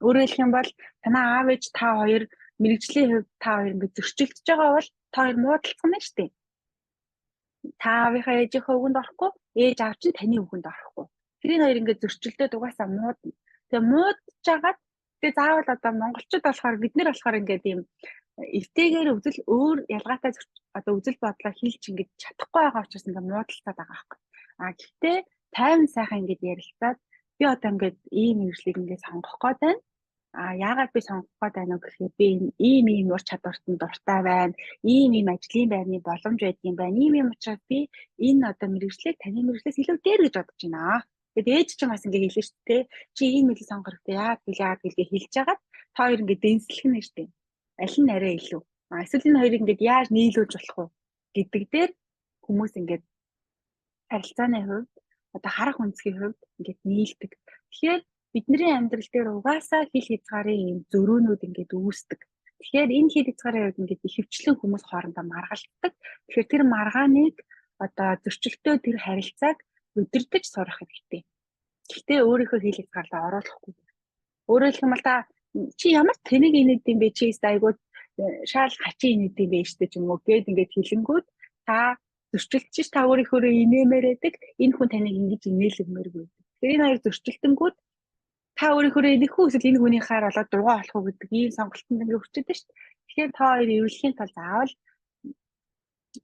Өөрөөр хэлэх юм бол танаа аав ээж та хоёр мэрэгжлийн хувьд та хоёр ингээд зөрчилдөж байгаа бол та хоёр муудалцсан байна шүү дээ. Та аавынхаа ээжийнхээ үгэнд орохгүй, ээж аав чинь таны үгэнд орохгүй. Тэрийн хоёр ингээд зөрчилдөд угаасаа муудна. Тэгээ муудж жагаад тэгээ заавал одоо монголчууд болохоор бид нэр болохоор ингээд ийм эвтэйгээр өөр ялгаатай одоо үзэл бодлоо хэлж ингэж чадахгүй байгаа учраас ингээд муудалцаад байгаа байхгүй. Гэхдээ тайван сайхан ингэж ярилцаад би одоо ингээд ийм мэргэжлийг ингээд сонгох гээд байна. Яагаад би сонгох гээд байна вэ гэхээр би ийм ур чадварт нь дуртай байна. Ийм ажлын байрны боломж байдаг юм байна. Ийм учраас би энэ одоо мэргэжлийг таны мэргэжлээс илүү дээр гэж бодож байна. Тэгээд ээж чинь бас ингэ хэлсэн шүү дээ. Чи ийм мэргэжил сонгох хэрэгтэй яа гэлээ хэлж хагаад та хоёр ингэ дэнслэх нь шүү дээ. Аль нь арай илүү. Эсвэл энэ хоёрыг ингэ яаж нийлүүлж болох вэ гэдэг дээр хүмүүс ингэ харилцааны хувьд одоо харах үндэсгийн хувьд ингэ нийлдэг. Тэгэхээр бидний амьдрал дээр угаасаа хил хязгаарын ийм зөрүүнүүд ингэ үүсдэг. Тэгэхээр энэ хил хязгаарын хувьд ингэ ихэвчлэн хүмүүс хоорондоо маргалддаг. Тэгэхээр тэр маргааныг одоо зөрчилтөө тэр харилцааг өдөртөж сурах хэрэгтэй. Гэхдээ өөрийнхөө хил хязгаарлаа оруулахгүй. Өөрөөр хэлэх юм бол та чи ямар тэнэг инээд юм бэ чи айгуу шаал хачин инээд юм бэ штэ ч юм уу гээд ингээд хэлэнгүүд та зөрчилдөж та өөрийнхөө инээмээр байдаг. Энэ хүн таныг ингэж инээлгмээргүй. Тэгэхээр энэ хоёр зөрчилдөнгүүд та өөрийнхөө инэхгүй эсвэл энэ хүний хаар болоод дургаа болох уу гэдэг ийм сонголтонд ингээд хүрчээд байна штэ. Тэгэхээр та хоёр эвлэхийн тулд заавал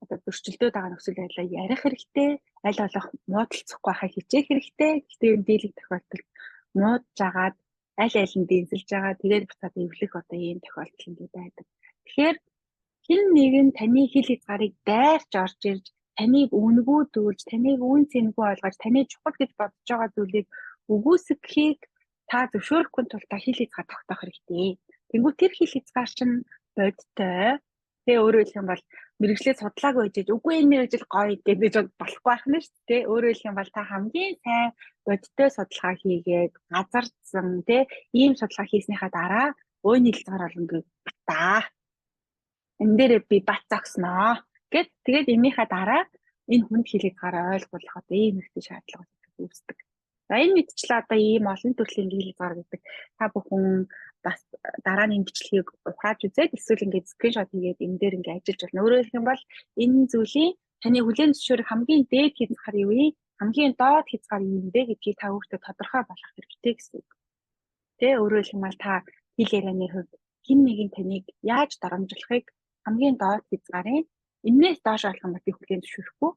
одоо зөрчилдөд байгаа нөхцөл байдлаа ярих хэрэгтэй, аль болох муудалцахгүй байхаа хичээх хэрэгтэй. Гэхдээ энэ дийлэг тохиолдолд муудж жагаад аль нь дэнсэлж байгаа тэгээд буцаад эвлэх одоо ийм тохиолдол ингэ байдаг. Тэгэхээр хэн нэгэн таны хил хязгаарыг дайрч орж ирж, таныг үнгүүдүүлж, таныг үн цэнгүй ойлгож, таны чухал гэж бодож байгаа зүйлийг үгүйсгэхийг та зөвшөөрөхгүй тул та хил хязгаар тогтоох хэрэгтэй. Тэнгүү тэр хил хязгаар чинь бодтой. Тэгээ өөрөөр хэлэх юм бол мэрэгчлээ судлаагүй гэж үгүй энэ мэрэгжил гоё гэж болохгүй байх нь шүү дээ. Өөрөөр хэлэх юм бол та хамгийн сайн бодтой судалгаа хийгээд газардсан ийм судалгаа хийснийхаа дараа өөний хязгаар болгоно бата. Энэ дээрээ би бат зогсноо гэд тэгээд эмийнхаа дараа энэ хүнд хил хязгаараа ойлгуулах одоо ийм ихтэй шаардлага үүсдэг. За энэ мэдчлээ одоо ийм олон төрлийн хил хязгаар гэдэг та бүхэн бас дараа нь бичлэгийг ухааж үзээд эсвэл ингээд скриншот хийгээд энэ дээр ингээд ажиллаж байна. Өөрөөр хэлэх юм бол энэ зүйлийн таны хүлээн зөвшөөрөх хамгийн дээд хязгаар юу вэ? Хамгийн доод хязгаар юу вэ гэдгийг та өөртөө тодорхой болгох хэрэгтэй гэсэн үг. Тэ өөрөөр хэлэх юм бол та хэл ярианы хувьд хэн нэгэн таныг яаж дарамжлахыг хамгийн доод хязгаарын энээс доош болох юм би хүлээн зөвшөөрөхгүй.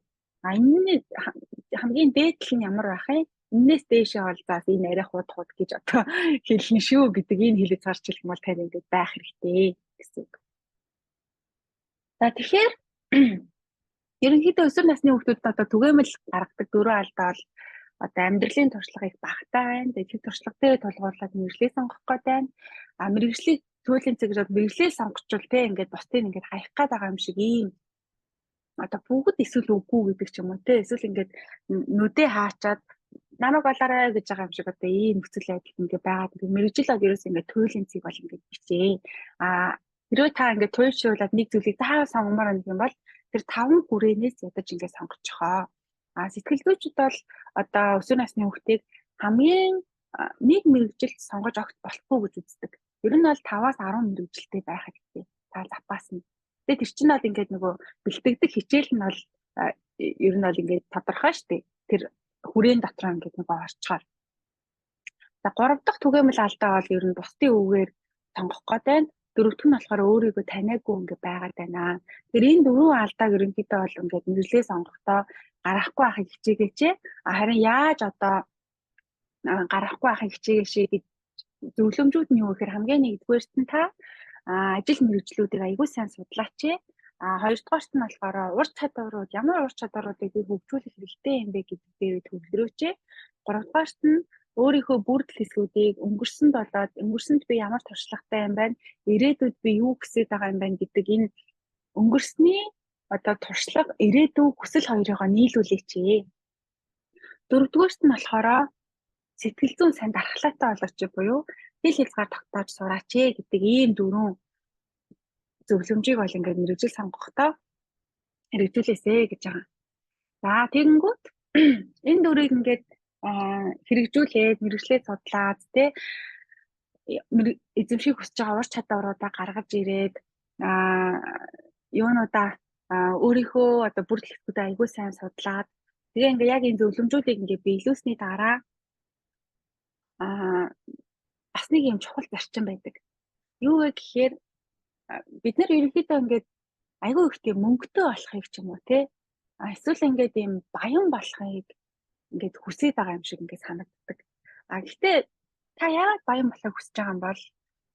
Энэ хамгийн дээдл нь ямар байх вэ? Энээс дээшээ бол заа энэ арай хууд гэж одоо хэлнэ шүү гэдэг энэ хэлийг зарчилх юм бол тань ингээд байх хэрэгтэй гэсэн үг. За тэгэхээр ерөнхийдөө өсвөр насны хүүхдүүдэд одоо түгээмэл гаргадаг дөрвөн алдаа бол одоо амьдралын туршлагыг багтаа байна. Тэгэхээр туршлага дээр тулгуурлаад мэргэжлээ сонгох гээд байна. Мэргэжлийг төлөвлөлийн цагаар мэргэжлээ сонгочвол ингээд бусдыг ингээд хаях гээд байгаа юм шиг ийм одоо бүгд эсвэл үгүй гэдэг ч юм уу эсвэл ингээд нүдээ хаачаад намайг болоорой гэж байгаа юм шиг одоо ийм нөхцөл байдал ингээд байгаад мэргэжил бол ерөөс ингээд туйлын цэг бол ингээд бичээ. Хэрвээ та ингээд туйлшруулад нэг зүйлийг заавал сонгомоор байна юм бол тэр 5 хүрээнээс ядаж ингээд сонгочихоо. Сэтгэл зүйчид бол одоо өсвөр насны хүүхдийг хамгийн нэг мэргэжил сонгож огт болохгүй гэж үздэг. Ер нь бол 5-аас 10 мэргэжилтэй байх хэрэгтэй. Та запас нь. Тэгээ тэр чинь бол ингээд нөгөө бэлтгэдэг хичээл нь бол ер нь бол ингээд тодорхой шүү дээ. Тэр хүрээний дотор ингээд нөгөө орчхоор. За 3 дахь түгээмэл алдаа бол ер нь бусдын үгээр сонгох гээд байна. 4-р нь болохоор өөрийгөө таниагүй ингээд байгаад байна. Тэгэхээр энэ 4 алдааг ерөнхийдөө бол ингээд мэргэжлээ сонгохдоо гарахгүй байхыг хичээгээч. Харин яаж одоо гаргахгүй байхыг хичээгээл шиг зөвлөмжүүд нь юу гэхээр хамгийн нэгдүгээрт нь та ажил мэргэжлүүдийг аягүй сайн судлаач. Хоёрдугаарт нь болохоор ур чадварууд, ямар ур чадваруудыг би хөгжүүлэх хэрэгтэй юм бэ гэдэг дээр төвлөрөөч. Гуравдугаарт нь өөрийнхөө бүрдэл хэсгүүдийг өнгөрсөнд би ямар туршлагатай юм байна, ирээдүйд би юу хүсэж байгаа юм байна гэдэг энэ өнгөрсний туршлага, ирээдүй хүсэл хоёроо нийлүүлээч. Дөрөвдүгээрт нь болохоор сэтгэл зүйн сайн дархлаатай болооч буюу хэл хязгаар тогтоож сураач гэдэг ийм дөрвөн зөвлөмжийг бол ингээд мэргэжил сонгохдоо хэрэгжүүлээсэй гэж байгаа. За тэгэнгүүт энэ дөрвийг ингээд хэрэгжүүлээд мэргэжлээ судлаад эзэмших хүсэж байгаа ур чадваруудаа гаргаж ирээд юунуудаа өөрийнхөө бүрдэл хэсгүүдээ аягүй сайн судлаад тэгээ ингээд яг энэ зөвлөмжүүдийг ингээд биелүүлсний дараа бас нэг юм чухал зарчим байдаг. Юу вэ гэхээр бид нар ерөнхийдөө ингээд аягүй их тийм мөнгөтэй болохыг ч юм уу эсвэл ингээд ийм баян болохыг ингээд хүсэж байгаа юм шиг ингээд санагддаг. Гэхдээ та яагаад баян болохыг хүсэж байгаа юм бол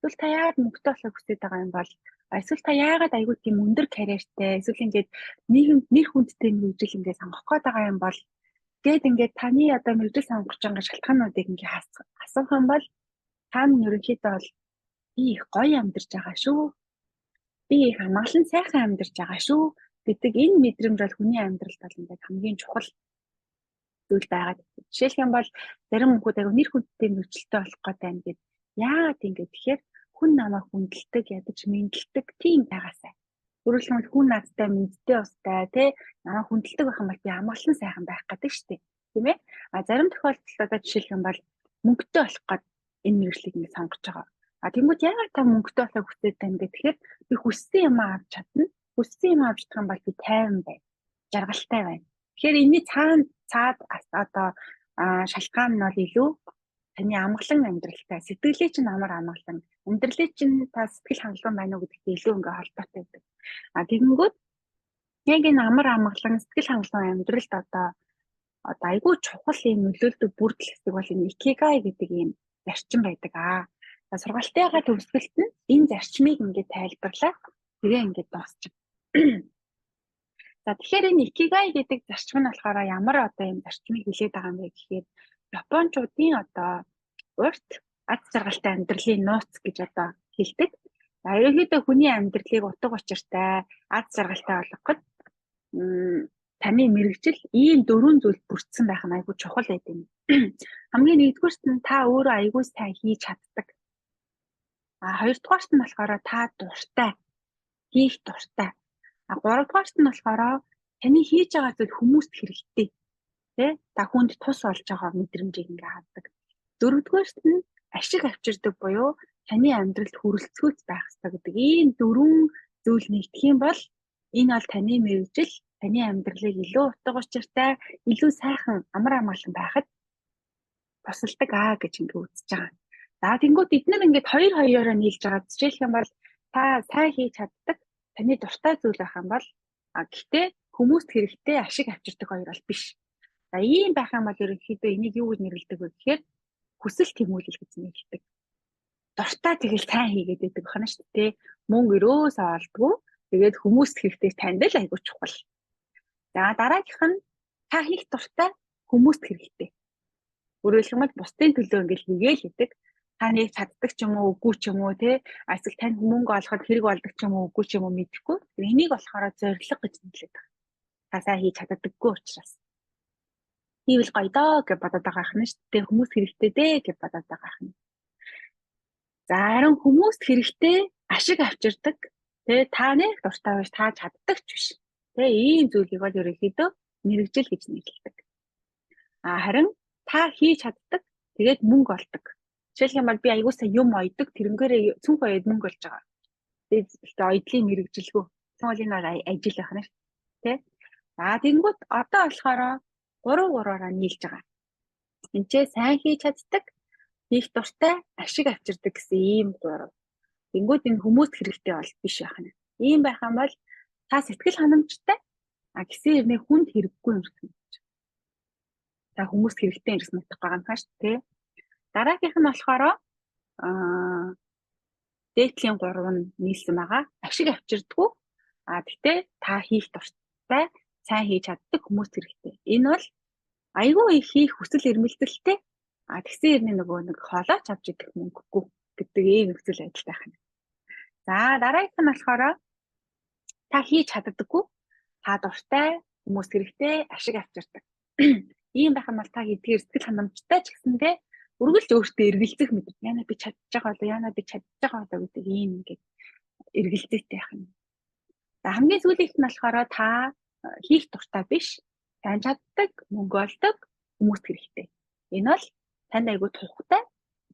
эсвэл та яагаад мөнгөтэй болохыг хүсэж байгаа юм бол эсвэл та яагаад аягүй тийм өндөр карьертэй эсвэл ингээд нийгэмд нэр хүндтэй мэргэжил ингээд сонгох гээд байгаа юм бол гээд ингээд таны мэргэжил сонгож байгаа шалтгаануудыг ингээд асуух юм бол та нь ерөнхийдөө бол би их гоё амьдарч байгаа шүү. Би их амгалан сайхан амьдарч байгаа шүү гэдэг энэ мэдрэмж бол хүний амьдралд бол ингээд хамгийн чухал зүйл байгаад. Жишээлх юм бол зарим хүмүүс аягүй нэр хүндтэй мэргэжилтэй болох гэдэг юм гээд яагаад ингэж тэгэхээр хүн намайг хүндэлдэг, ядаж мэдлдэг тийм байгаасай. Өөрөлдөн хүн надтай мэдтэй устай намайг хүндэлдэг байх юм бол би амгалан сайхан байх гэдэг шүү дээ. Тийм ээ? Зарим тохиолдолд жишээлх юм бол мөнгөтэй болох гээд энэ мэргэжлийг ингэ сонгож байгаа. Тэнгүүд яагаад та мөнгөтэй болохыг хүсэж байгаа юм бэ? Тэгэхээр би хүссэн юм авч чадна. Хүссэн юм авч чадах юм бол би тайван байна. Жаргалтай байна. Тэгэхээр энэний цаад шалтгаан нь бол илүү таны амгалан амьдралтай, сэтгэлээ чинь амар амгалан, амьдралээ чинь та сэтгэл хангалуун байна уу гэдэгт илүү ингээ холбоотой байдаг. Тэгэнгүүт яг энэ амар амгалан сэтгэл хангалуун амьдралд айгүй чухал юм нөлөөлдөг бүрдэл хэсэг бол энэ икигай гэдэг ийм зарчим байдаг. Сургалтынхаа төгсгөлт нь энэ зарчмыг ингээд тайлбарлаад тэгээ ингээд дуусчих. За тэгэхээр энэ икигай гэдэг зарчим нь болохоор ямар юм зарчмыг хэлээд байгаа юм бэ гэхээр Япончуудын урт аз жаргалтай амьдралын нууц гэж хэлдэг. Ерөнхийдөө хүний амьдралыг утга учиртай, аз жаргалтай болгоход таны мэргэжил ийм дөрвөн зүйл бүрдсэн байх нь айгүй чухал байдаг юм. Хамгийн нэгдүгээрт нь та өөрөө айгүй сайн хийж чаддаг. Хоёрдугаарт нь болохоор та дуртай, хийх дуртай. Гуравдугаарт нь болохоор таны хийж байгаа зүйл хүмүүст хэрэгтэй. Та хүнд тус болж байгаа мэдрэмжийг ингээ авдаг. Дөрөвдүгээрт нь ашиг авчирдаг буюу таны амьдралд хүрэлцгүйц байх хэрэгтэй гэдэг. Ийм дөрвөн зүйл нэгдэх юм бол энэ бол таны мэргэжил таны амьдралыг илүү утга учиртай, илүү сайхан амар амгалан байхад тусалдаг гэж ингээ үзэж байгаа. За тэнгуут эдгээр ингээд хоёр хоёроо нийлж байгаа. Жишээлх юм бол та сайн хийж чаддаг, таны дуртай зүйл байх юм бол гэхдээ хүмүүст хэрэгтэй ашиг авчирдаг хоёр бол биш. За ийм байх юм бол ерөнхийдөө энийг юу гэж нэрлэдэг вэ гэхээр хүсэл тэмүүлэл гэж нэрлэдэг. Дуртай тэгэл сайн хийгээд байдаг байна шүү дээ. Мөнгө өрөөс олдгоо. Тэгээд хүмүүст хэрэгтэй танд л айгуу чухал. За дараагийнх нь та хийх дуртай хүмүүст хэрэгтэй. Өөрөөр хэлбэл бусдын төлөө ингээл хийгээл гэдэг. Та нэг чаддаг ч юм уу үгүй ч юм уу эсвэл тань мөнгө олоход хэрэг болдог ч юм уу үгүй ч юм уу мэдэхгүй. Энийг болохоор зориг гэж нэрлэдэг. Та сайн хийж чаддаггүй учраас. Хийвэл гоё доо гэж бодоод байгаа юм шүү дээ. Хүмүүст хэрэгтэй дээ гэж бодоод байгаа юм. За харин хүмүүст хэрэгтэй ашиг авчирдаг. Та нэг дуртай биш, та чаддаг ч биш. Ийм зүйлийг бол ерөнхийдөө мэргэжил гэж нэрлэдэг. Харин та хийж чаддаг, тэгээд мөнгө олдог. Жишээлх юм бол би аягуулсаа юм ойдог, тэрнгээрээ цүнх ойд мөнгө болж байгаа. Тэгээд ойдлын мэргэжилгүй. Цүнх ойн ажил байх нь шүү. Тэгэнгүүт одоо болохоор 3-3-аараа нийлж байгаа. Энд чинь сайн хийж чаддаг, хийх дуртай, ашиг авчирдаг гэсэн ийм 3. Тэнгүүд энэ хүмүүст хэрэгтэй бол биш байх нь. Ийм байх юм бол та сэтгэл ханамжтай гэсэн хэрнээ хүнд хэрэггүй юм шиг. Та хүмүүст хэрэгтэй юм шиг мэдэх байгаа юм шүү дээ. Дараагийнх нь болохоор дээдлийн 3 нь нийлсэн байгаа. Ашиг авчирдаггүй. Гэтээ та хийх дуртай, сайн хийж чаддаг хүмүүс хэрэгтэй. Энэ бол айгүй их хийх хүсэл эрмэлзэлтэй. Тэгсэн хэрнээ нөгөө нэг хоолойч авч идэх мөнгөгүй гэдэг ийм нөхцөл байдалтай байх юм. За дараагийнх нь болохоор та хийж чаддаггүй. Та дуртай хүмүүс хэрэгтэй, ашиг авчирдаг. Ийм байх юм бол та эдгээр сэтгэл ханамжтай ч гэсэндээ үргэлж өөртөө эргэлзэх мэдрэмж. Яна би чадчих байгаа болоо, яна би чадчих байгаа болоо гэдэг ийм ингээд эргэлзээтэй байх юм. За хамгийн сүүлийнх нь болохоор та хийх дуртай биш, сайн чаддаг, мөнгө олдог хүмүүст хэрэгтэй. Энэ бол танд айгүй тухтай.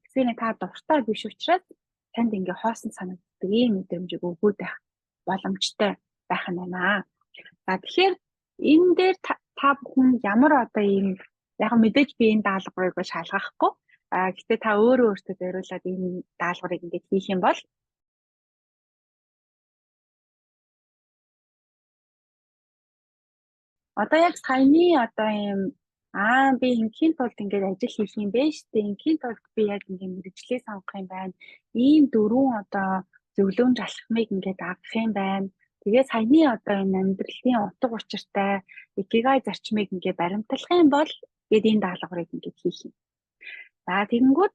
Тэгсээ та дуртай биш учраас танд ингээ хоосон санагддаг ийм мэдрэмжийг өгөөд байх боломжтой байх нь байна. За тэгэхээр энэ дээр та бүхэн ямар одоо ийм яг мэдээж би энэ даалгаврыг шалгахгүй. Гэхдээ та өөртөө зориулаад энэ даалгаврыг ингээд хийх юм бол одоо яг саяны одоо ийм би ингийн тулд ингээд ажил хийх юм бэ штэ. Ингийн тулд би яг ингээд мэргэжлээ сонгох юм байна. Ийм 4 одоо зөвлөмж алхмыг ингээд авах юм байна. Тэгээ саяны одоо энэ амьдралын утга учиртай икигай зарчмыг ингээд баримтлах юм бол гээд энэ даалгаврыг ингээд хийх юм. За тэгэнгүүт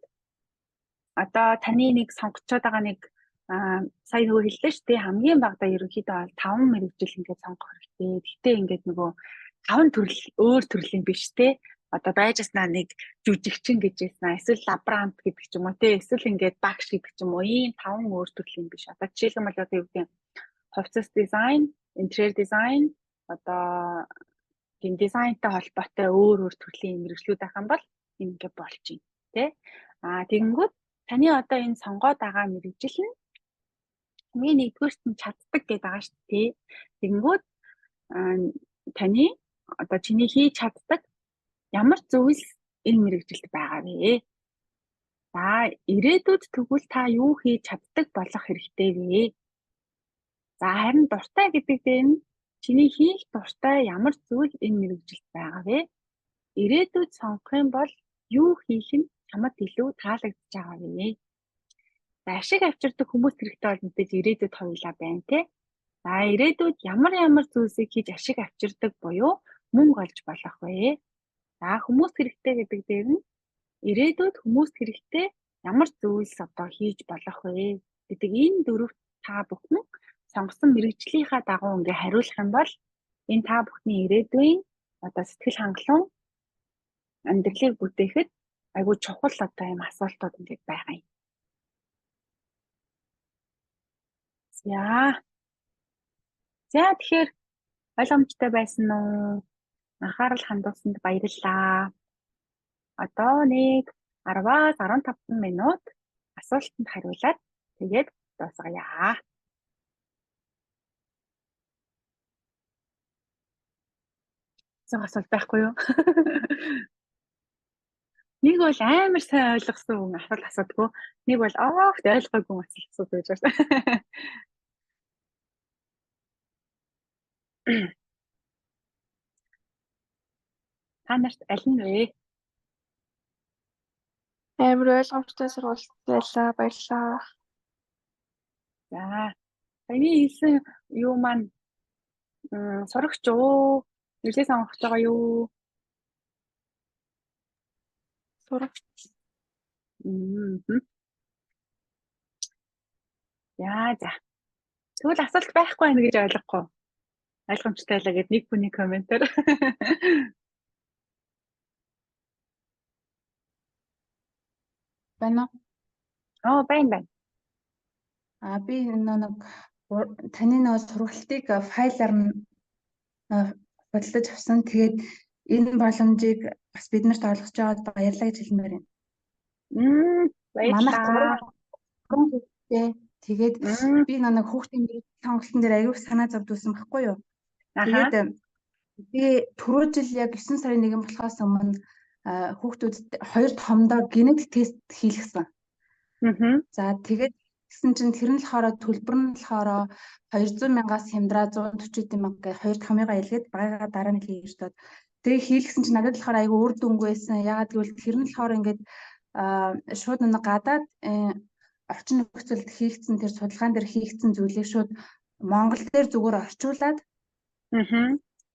одоо таны нэг сонгочод байгаа нэг сая нөгөө хэллээ шүү дээ. Хамгийн багадаа ерөнхийдөө бол 5 мэргэжил ингээд сонгох хэрэгтэй. Гэхдээ ингээд нөгөө 5 төрөл өөр төрлийн биш те. Одоо байжснаа нэг жүжигчин гэж байсан. Эсвэл лаборант гэдэг ч юм уу те. Эсвэл ингээд багш гэдэг ч юм уу. Ийм 5 өөр төрлийн биш. Одоо жишээлбэл одоо юу гэдэг нь хувцас дизайн, интерьер дизайн, одоо тийм дизайнтай холбоотой өөр төрлийн мэргэжлүүд байх юм бол ингээд болж байна те. Тэгэнгүүт таны одоо энэ сонгоод байгаа мэргэжил нь хамгийн нэгдүгээрт нь чаддаг гэдэг байгаа шүү дээ. Тэгэнгүүт таны одоо чиний хийж чаддаг ямар зүйлс энэ мэргэжилд байгаа вэ? За ирээдүйд тэгвэл та юу хийж чаддаг болох хэрэгтэй вэ? За харин дуртай гэдэг дээр нь чиний хийх дуртай ямар зүйл энэ мэргэжилд байгаа вэ? Ирээдүйд сонгох юм бол юу хийх нь чамд илүү таалагдж байгаа вэ? За ашиг авчирдаг хүмүүс хэрэгтэй бол мэдээж ирээдүйд хоёулаа байна те. За ирээдүйд ямар зүйлсийг хийж ашиг авчирдаг буюу мөнгө олж болох вэ? За хүмүүс хэрэгтэй гэдэг дээр нь ирээдүйд хүмүүс хэрэгтэй ямар зүйлс одоо хийж болох вэ гэдэг энэ дөрөв та бүхэн сонгосон мэргэжлийнхаа дагуу ингээ хариулах юм бол энэ та бүхний ирээдүйн одоо сэтгэл хангалуун амьдралыг бүтээхэд айгүй чухал одоо юм асуултууд ингээд байгаа юм. За тэгэхээр ойлгомжтой байсан уу? Анхаарал хандуулсанд баярлалаа. Одоо нэг 10-аас 15 минут асуултанд хариулаад тэгээд дуусгая. Зөв асуулт байхгүй юу? Нэг бол амар сайн ойлгосон асуулт асуудгүй. Нэг бол огт ойлгоогүй асуулт байж байна. Та нарт аль нь вэ? Амар ойлгомжтой сургалт байлаа. Баярлалаа. За. Таны хэлсэн юу маань сурагч уу? Нэрлээ сонгож байгаа юу? Сурагч. За. Тэгвэл асуулт байхгүй байна гэж ойлгохгүй. Ойлгомжтой байлаа гэд нэг хүний комментээр. Байна уу? Байна. Би нэг таны нэг сургалтыг файлаар нь бодлож авсан. Тэгээд энэ боломжийг бас биднэрт олгож байгаад баярлалаа гэж хэлмээр байна. Баярлалаа. Тэгээд би нэг хүүхдийн сонголтын дээр аягүй санаа зовдуулсан байхгүй юу? Тэгээд би түрүү жил яг 9 сарын 1 болохоос өмнө хүүхдүүдэд 2 томдоо генетик тест хийлгэсэн. За тэгээд гэсэн чинь тэр нь болохоор төлбөр нь болохоор 200,000-аас хямдраа 140,000 гэх 2 томьёогоо илгээд багаага дараа нь хийгдээд. Тэгээ хийлгэсэн чинь надад болохоор айгүй үр дүнгүй байсан. Ягаад гэвэл тэр нь болохоор ингээд шууд нэг гадаад орчин нөхцөлд хийгдсэн тэр судалгаан дээр хийгдсэн зүйлийг шууд Монгол дээр зүгээр орчуулад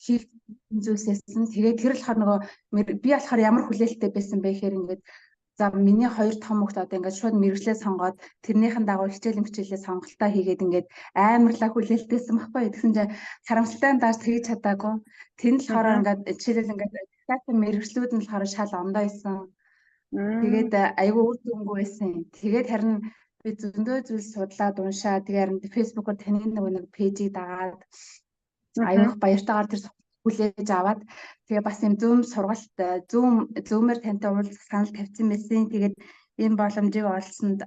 хийгдсэн зүйлсээс тэгээд тэр болохоор нөгөө би болохоор ямар хүлээлттэй байсан бэ гэхээр ингээд за миний хоёр том хүүхд одоо ингээд шууд мэрэгчлээ сонгоод тэрнийхэн дагуу хичээлээ сонголтоо хийгээд ингээд амарлаа хүлээлттэйсэн байхгүй. Тэгсэн чинь харамсалтай дааж хийж чадаагүй. Тэр нь болохоор ингээд жишээлбэл ингээд дата мэрэгчлүүд нь болохоор шал ондоо исэн. Тэгээд айгүй үр дүнгүй байсан. Тэгээд харин би зөндөө зүйл судлаад уншаа. Тэгээд харин фэйсбүүкээр таны нэг пэйжийг дагаад аюух баяртайгаар тэр хүлээж аваад тэгээ бас юм зүүм сургалт зүүмээр тантай уулзах санал тавьсан байсан. Тэгээд энэ боломжийг олцсонд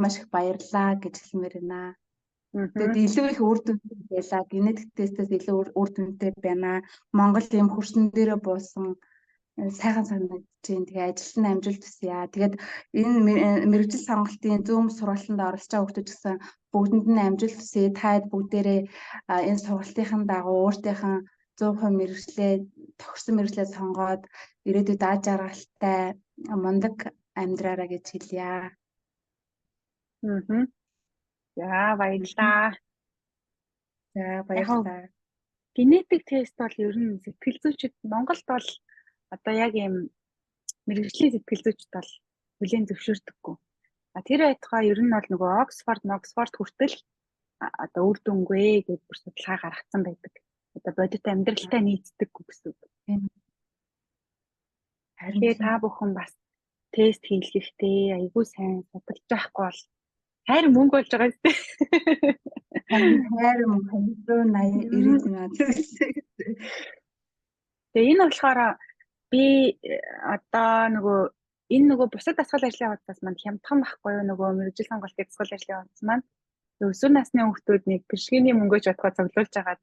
маш их баярлалаа гэж хэлмээр байна. Тэгээд илүү их үр дүнтэй байлаа. Генетик тестээс илүү үр дүнтэй байна. Монгол ийм хөрсөн дээрээ буусан сайхан санагдаж байна. Тэгээ ажилд нь амжилт хүсье. Тэгээд энэ мэрэгжил сонголтын зүүм сургалтанд оролцож байгаа хүмүүс гэсэн бүгдэнд нь амжилт хүсье. Таад бүгдээрээ энэ сургалтынхан дагуу өөртөөхөн 100% мэрэгчлээ тохирсон мэрэгчлээ сонгоод ирээдүйд аз жаргалтай мундаг амьдраараа гэж хэлье. За баярлалаа. За баярлалаа. Генетик тест бол ер нь сэтгэл зүйчид Монголд бол одоо яг ийм мэрэгжлийн сэтгэл зүйчид бол хүлээн зөвшөөрдөггүй. Тэр байтугай ер нь бол нөгөө Оксфорд хүртэл одоо үр дүнгүй гэж бүр судалгаа гаргацсан байдаг. Одоо бодит амьдралтай нийцдэггүй гэсэн үг. Харин та бүхэн бас тест хийлгэхдээ айгүй сайн судалж байхгүй бол хайр мөнгө болж байгаа зү. Хайр мөнгө 180 90. Тэгээ энэ болохоор би одоо нөгөө бусад дасгал ажлын хуудас маань хямдхан байхгүй юу, нөгөө мэрэгжил сонголтын дасгал ажлын хуудас маань өсвөр насны хүүхдүүд нэг бишгийн мөнгөж бодгоо цуглуулж агаад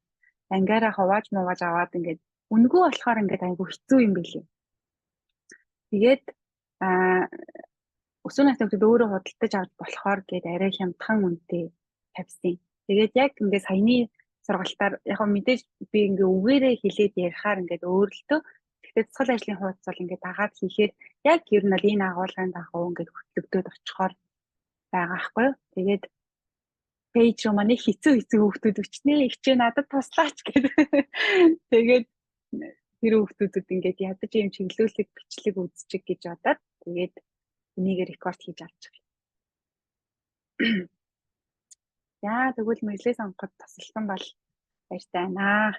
ангаараа хувааж аваад ингээд үнгүү болохоор ингээд айгүй хэцүү юм билий. Тэгээд өсвөр насны хүүхдүүд өөрөө худалдаж авч болохоор гээд арай хямдхан үнэтэй тавьсан. Тэгээд яг ингээд саяны сургалтаар яг мэдээж би ингээ үгээрээ хэлээд ярихаар ингээд өөрлөлтөө. Тэгэхдээ дасгал ажлын хуудас бол ингээд дагаад хийхээр яг ер нь бол энэ агуулгын дагуу ингээд хөтлөгдөд очихоор байгаа байхгүй юу. Тэгээд пэйж руу манай хэцүү хүүхдүүд өчнээ ихчээ надад туслаач гэдэг. Тэгээд тэр хүүхдүүдэд ингээд ядаж юм чиглүүлэг бичлэг үзчих гэж бодоод тэгээд энийг рекорд хийж авч байгаа. Яа тэгвэл мэдлээ сонгоход тасалсан бол баяртай байна.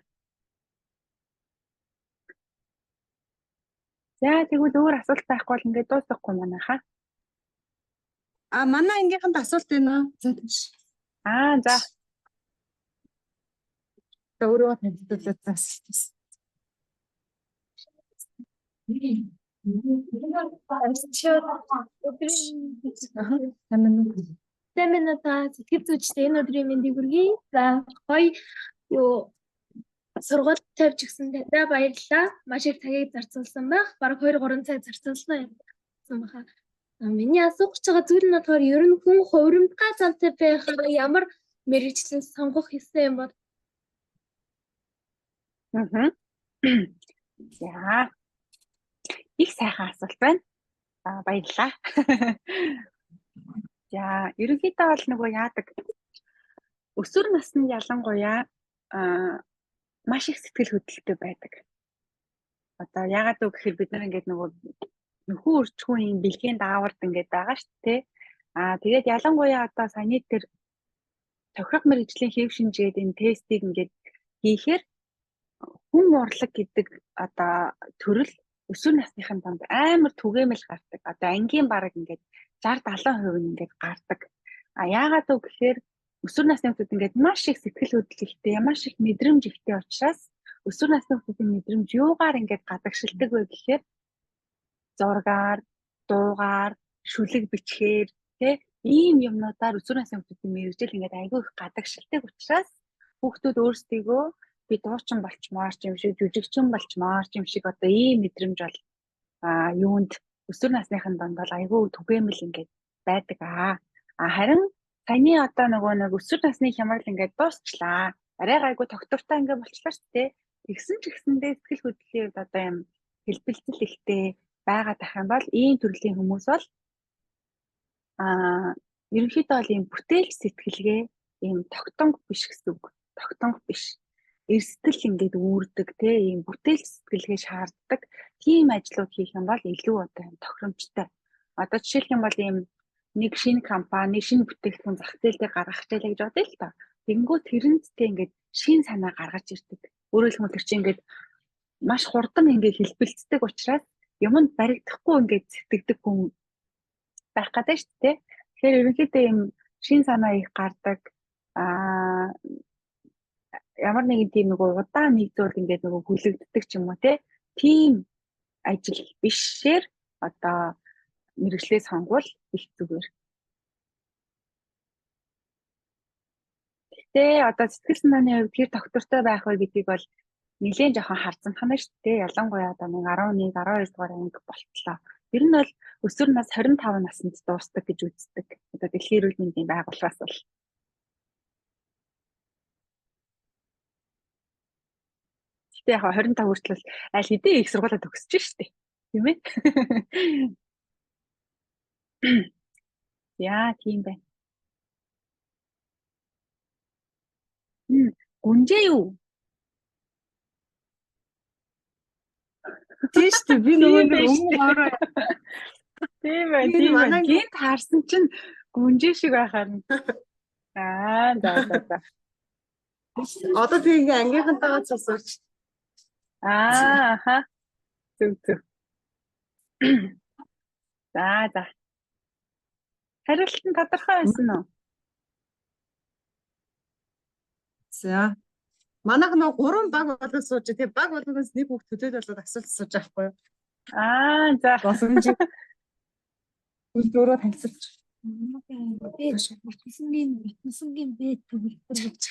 За тэгвэл өөр асуулт байхгүй бол ингээд дуусгахгүй манайхаа. Манай ангийнханд асуулт байна. За. Өөрөө танилцуулаад бас. Тэмээнэ сэтгэл зүйчтэй энэ өдрийн мэндийг хүргэе. За гоё сургалт тавьж гисэн тандаа баярлалаа. Маш их цагийг зарцуулсан байх. Бараг 2-3 цаг зарцуулсан юм байна. Миний асуух гэж байгаа зүйл нь болохоор ер нь хүн хувирамдгаа зантай байхаар ямар мэрэгчлэн сонгох ёстой юм бол? За. Их сайхан асуулт байна. Баярлалаа. За, ерөнхийдөө бол нөгөө яадаг өсвөр насны ялангуяа маш их сэтгэл хөдлөлтөй байдаг. Одоо яагаад вэ гэхээр бид нар ингээд нөгөө нөхөн өрчхүүн юм бэлгийн даавард ингээд байгаа шүү дээ. Тэгээд ялангуяа одоо саяны дээр тохирох мэрэгжлийн хэв шинжгээд энэ тестийг ингээд хийхээр хүн урлаг гэдэг одоо төрөл өсвөр насныхын донд амар түгээмэл гардаг. Одоо ангийн бараг ингээд 60-70% нь ингээд гардаг. Яагаад вэ гэхээр өсвөр насны хүмүүс ингээд маш их сэтгэл хөдлөлттэй, маш их мэдрэмж ихтэй учраас өсвөр насны хүмүүсийн мэдрэмж юугаар ингээд гадагшилдаг вэ гэхээр зургаар, дуугаар, шүлэг бичгээр ийм юмнуудаар өсвөр насны хүмүүсийн мэрэгжил ингээд айгүй их гадагшилдаг учраас хүүхдүүд өөрсдийгөө би дуучин болчмоор юм шиг, жүжигчин болчмоор юм шиг одоо ийм мэдрэмж бол юунд өсвөр насныхын донд бол айгүй түгээмэл ингээд байдаг. Харин саяны одоо нэг өсвөр насны хямрал ингээд дуусчлаа. Арай гайгүй тогтвортой ингээд болчлаа шүү дээ. Тэгсэн ч гэсэндээ сэтгэл хөдлөлийн хувьд одоо юм хэлбэлцэл ихтэй байгаа тах юм бол ийм төрлийн хүмүүс бол ерөнхийдөө бол ийм бүтээл сэтгэлгээ ийм тогтонго биш гэсэн үг. Тогтонго биш. Эрсдэл ингээд үүрдэг те ийм бүтээл сэтгэлгээ шаарддаг тийм ажлууд хийх юм бол илүү одоо юм тохиромжтой. Одоо жишээлх юм бол ийм нэг шинэ компани шинэ бүтээгдэхүүн зах зээл дээр гаргах хичээлээ гэж бодъё л та. Тэнгүү тэрэнд те ингээд шинэ санаа гаргаж ирдэг. Өөрөөр хэлбэл тэр чинь ингээд маш хурдан ингээд хэлбэлцдэг учраас юмд баригдахгүй ингээд сэтгэдэг хүн байх гэдэг шүү дээ. Тэгэхээр ерөнхийдөө ийм шинэ санаа их гардаг ямар нэгэн тийм нөгөө удаан нэг зүйл ингээд нөгөө хүлэгддэг ч юм уу тийм ажил бишээр одоо мэргэжлээ сонгуул их зүгээр. Гэтэ одоо сэтгэл санааны хувьд тэр доктортой байх вэ гэдгийг бол нэлээд жоохон харцсан хана шүү дээ. Ялангуяа одоо 11, 12 дугаар анги болтлоо. Ер нь бол өсвөр нас 25 наснд дуустдаг гэж үздэг. Одоо Дэлхийн эрүүл мэндийн байгууллагаас бол. Гэтэ яг 25 хүртэл аль хэдийн их сургуулаа төгсөж штэ. Тийм ээ. Яа, тийм байна. Гүнжээ юу? Тийш үү би нөгөө нэг өмнө ороо. Тийм байна. Гинт харсан чинь гүнжээ шиг байхаар нь. За. Одоо тийм ингээ ангийнхантайгаа цусууч. Ааха. Зүг. За. Хариулт нь тодорхой байсан уу? За. Манайх нөгөө 3 баг болоод сууж тий баг болгоноос нэг хүүхд төлөөл болоод асуулт сууж авахгүй юу? За. Босомж. Үлдөрөө танилцуулж. Батсангийн бэд төгөлтөр гэж.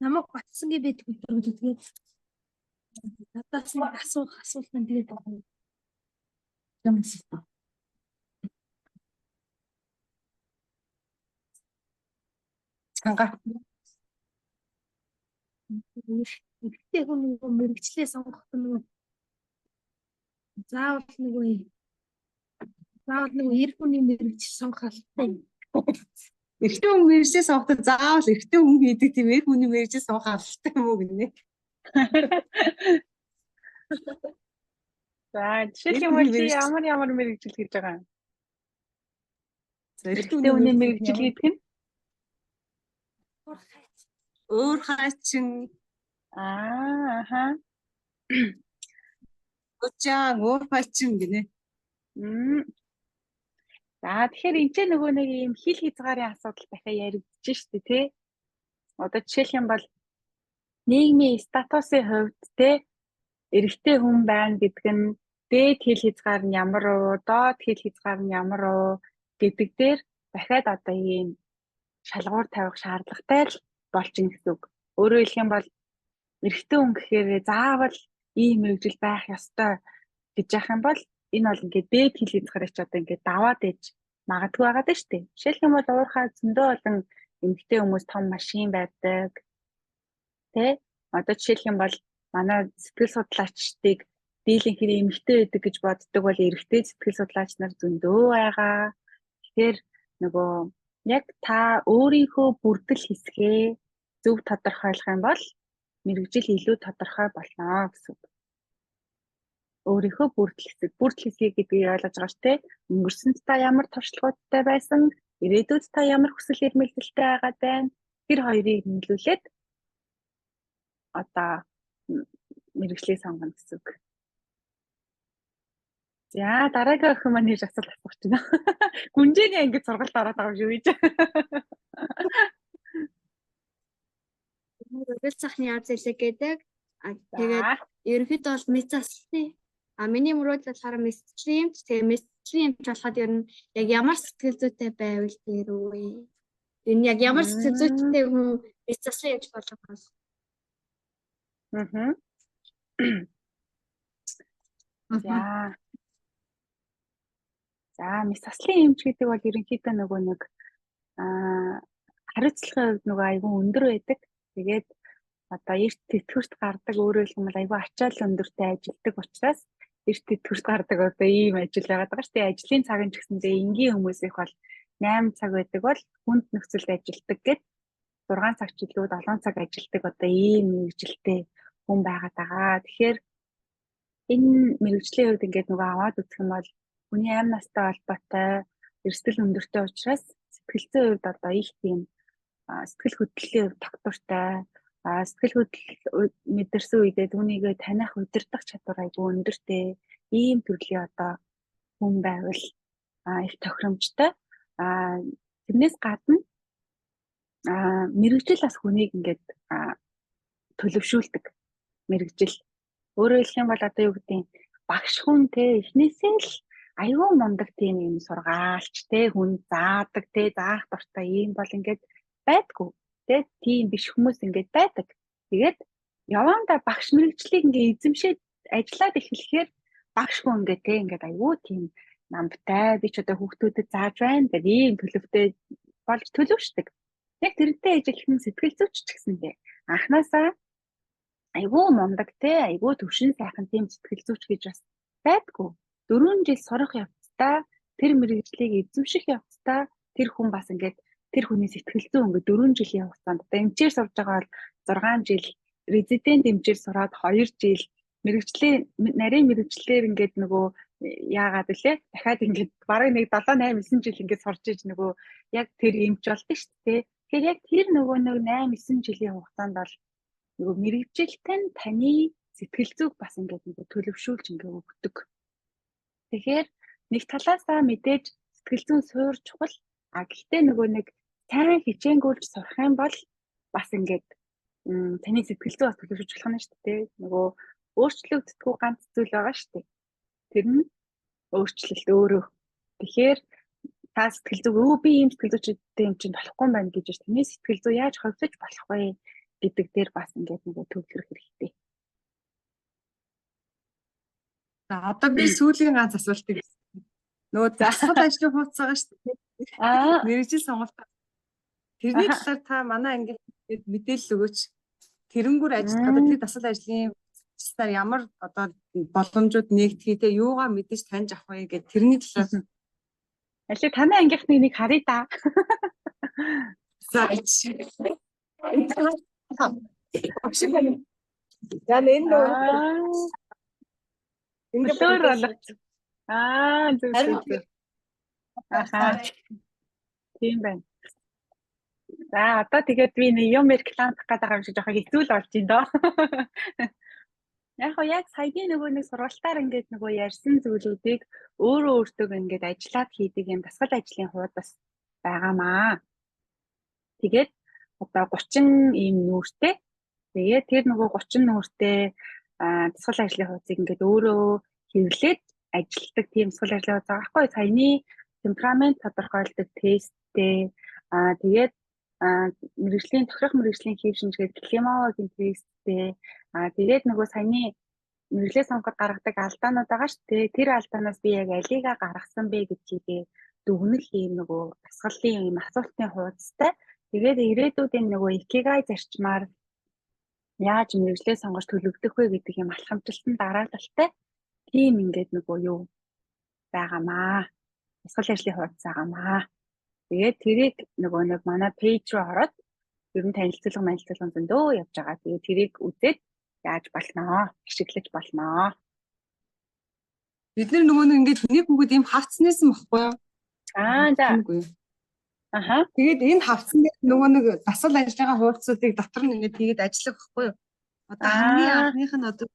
Намайг батсангийн бэд төгөлтөр гэж тэгээд надаас нэг асуулт нь тэгээд байна. Ямс. Цанга. Ихтэй хүн нөгөө мэрэгчлээ сонгох нь заавал нөгөө эр хүний мэрэгч сонгох албатай. Эрэгтэй хүн мэрэгчээ сонгоход заавал эрэгтэй хүн хийдэг тийм эр хүний мэрэгчээ сонгох албатай юм уу гинэ. За, жишээлх юм бол ямар мэрэгжил хийж байгаа юм? Эрэгтэй хүний мэрэгжил гэдэг нь өөр хаачин Өчаан өөр хаачин гинэ. За тэгэхээр энэ ч нөгөө нэг юм хил хязгаарын асуудал дахиад яригдчих шүү дээ тий. Одоо жишээлх юм бол нийгмийн статусын хувьд тий эрэгтэй хүн байна гэдэг нь дээд хил хязгаар нь ямар уу, доод хил хязгаар нь ямар уу гэдэг дээр дахиад одоо ийм шалгуур тавих шаардлагатай л болж ин гэсэн үг. Өөрөөр хэлэх юм бол эрэгтэй хүн гэхээр заавал ийм мэрэгжил байх ёстой гэж яах юм бол энэ бол ингээд дээд хил хязгаарыг ч одоо ингээд даваад ээж магадгүй байгаа даа шүү дээ. Жишээлх юм бол уурхай зөндөө олон эмэгтэй хүмүүс том машин байдаг. Тэ? Одоо жишээлх юм бол манай сэтгэл судлаачдыг дийлэн хэрэг эмэгтэй байдаг гэж боддог бол эрэгтэй сэтгэл судлаач нар зөндөө байгаа. Тэгэхээр нөгөө яг та өөрийнхөө бүрдэл хэсгээ зөв тодорхойлох юм бол мэрэгжил илүү тодорхой болно гэсэн үг. Өөрийнхөө бүрдэл хэсгийг гэдгийг ойлгож байгаа шүү дээ. Өнгөрсөнд та ямар туршлагуудтай байсан, ирээдүйд та ямар хүсэл эрмэлзэлтэй байгаа байна. Тэр хоёрыг нийлүүлээд одоо мэрэгжлээ сонгоно гэсэн үг. За дараагийн охин маань хийж асуулт асуух чинь. Гүнжээний ангид сургалт ороод байгаа юм шүү гэж. Үргэлж цахны аз зэлэг гэдэг. Тэгээд ерөнхийдөө бол мэд заслын. Миний мөрөөдөл болохоор мэстримч. Тэгээ мэстримч болоход ер нь яг ямар сэтгэл зүйтэй байвал тэр үе. Ер нь яг ямар сэтгэл зүйтэй хүн мэд заслын юмч болох бол. За мэд заслын юмч гэдэг бол ерөнхийдөө нөгөө нэг хариуцлагын хувьд нөгөө айгүй өндөр байдаг. Тэгээд одоо эрт тэтгэврт гардаг өөрөөр хэлбэл айгүй ачаал өндөртэй ажилдаг учраас эрт төрс гардаг одоо ийм ажил байгаад байгаа шүү дээ. Ажлын цаг нь ч гэсэндээ энгийн хүмүүс их бол 8 цаг байдаг бол хүнд нөхцөлд ажилтдаг гэд 6 цаг ч илүү 7 цаг ажилтдаг одоо ийм мэрэгжилтэй хүн байгаад байгаа. Тэгэхээр энэ мэрэгжлийн хувьд ингээд нөгөө аваад үзэх юм бол хүний амь настай холбоотой эрсдэл өндөртэй учраас сэтгэл зүйн хувьд одоо их тийм сэтгэл хөдлөлийн хувьд тогтвортой сэтгэл хөдлөл мэдэрсэн үедээ түүнийгээ таних удирдах чадвар айгүй өндөртэй ийм төрлийн одоо хүн байвал их тохиромжтой. Тэрнээс гадна мэрэгжил бас хүнийг ингээд төлөвшүүлдэг мэрэгжил. Өөрөөр хэлэх юм бол одоо юу гэдэг нь багш хүн те эхнээсээ л аюу мундаг тийм юм сургаалч те хүн заадаг те заах дуртай ийм бол ингээд байдгүй те тийм биш хүмүүс ингээд байдаг. Тэгээд явандаа багш мэрэгчлийг ингээд эзэмшээд ажиллаад эхлэхээр багш хүн ингээд те ингээд аюу тийм намтай би ч одоо хүүхдүүдэд зааж байна гэдэг ийм төлөвтэй болж төлөвшдөг. Яг тэрнтэй ажиллах нь сэтгэл зүйч ч гэсэндээ анханасаа айгүй мундаг те айгүй төвшин сайхан тийм сэтгэл зүйч гэж бас байдгүй. 4 жил сурах явцдаа тэр мэрэгжлийг эзэмших явцдаа тэр хүн бас ингээд тэр хүний сэтгэл зүй ингээд 4 жилийн хугацаанд одоо эмчээр сурж байгаа бол 6 жил резидент эмчээр сураад 2 жил мэрэгжлийн нарийн мэрэгчлэр ингээд нөгөө яагаад вүлээ дахиад ингээд бараг нэг 7 8 9 жил ингээд сурж иж нөгөө яг тэр эмч болдсон шүү дээ. Тэгэхээр яг тэр нөгөө нэг 8 9 жилийн хугацаанд бол нөгөө мэрэгжилтэй нь таны сэтгэл зүйг бас ингээд нөгөө төлөвшүүлж ингээд өгдөг. Тэгэхээр нэг талаасаа мэдээж сэтгэл зүйн суур чухал. Гэхдээ нөгөө нэг сайн хичээнгүүлж сурах юм бол бас ингээд таны сэтгэл зүй бас төлөвшөж болох нь шүү дээ. Нөгөө өөрчлөгддөггүй ганц зүйл байгаа шүү дээ. Тэр нь өөрчлөлт өөрөө. Тэгэхээр та сэтгэл зүй би ийм сэтгэл зүйчтэй юм чинь болохгүй юм байна гэж таны сэтгэл зүй яаж хөвсөж болох вэ гэдэг дээр бас ингээд нөгөө төвлөрөх хэрэгтэй. За одоо би сүүлийн ганц асуултыг нөгөө засал ажлын хуудас байгаа шүү дээ. Мэргэжил сонголт. Тэрний талаар та манай ангид мэдээлэл өгөөч. Тэрэнгүүр ажиллах одоо тэр засал ажлын хуудасаар ямар одоо боломжууд нэгтгэхээ те юугаа мэдээж таньж авах вэ гэдэг тэрний талаар. Аль таны ангийнхны нэг харъя да. За. Яа энэ нөө Ингээд болоо. Зөв. Ахаа. Тийм байна. За одоо тэгээд би нэг юм рекламах гэдэг байгаа юм шиг жоохон хэцүү л болж байна доо. Яг саяны нөгөө нэг сургалтаар ингээд нөгөө ярьсан зүйлүүдийг өөрөө өөртөө ингээд ажиллаад хийдэг юм дасгал ажлын хуудас байгаамаа. Тэгээд одоо 30 ийм нүүртэй. Тэгээд тэр нөгөө 30 нүүртэй дасгал ажлын хуудсыг ингээд өөрөө хэвлээд ажилтдаг тийм дасгал ажлын хуудас байгаа байхгүй. Саяны темперамент тодорхойлдог тесттэй тэгээд мэрэгжлийн тохирох мэрэгжлийн хэв шинжгээд климагийн тесттэй тэгээд нөгөө саяны мэрэгжлээ сонгоход гаргадаг алдаанууд байгаа шүү дээ. Тэр алдаанаас би яг алийг гаргасан бэ гэдгийг дүгнэх юм нөгөө дасгалын юм асуултын хуудастай. Тэгээд ирээдүйдийн нөгөө икигай зарчмаар яаж мэрэгжлээ сонгож төлөвлөх вэ гэдэг юм алхамжилсан дараалалтай тийм ингээд нөгөө юу байгаамаа. Дасгал ажлын хуудас байгаамаа. Тэгээд тэрийг нөгөө нэг манай пэйж руу ороод ер нь танилцуулга зөндөө явж байгаа. Тэгээд тэрийг үзээд яаж болноо, ашиглаж болноо. Бид нөгөө нэг ингээд нэг хүүхэд ийм хавцснээс юм баггүй юу? За. Аха. Тэгээд энэ хавцсан нөгөө нэг дасгал ажлынхаа хуудсуудыг дотор нь ингээд тэгээд ажиллах баггүй юу? Одоо хамгийн анхных нь одоо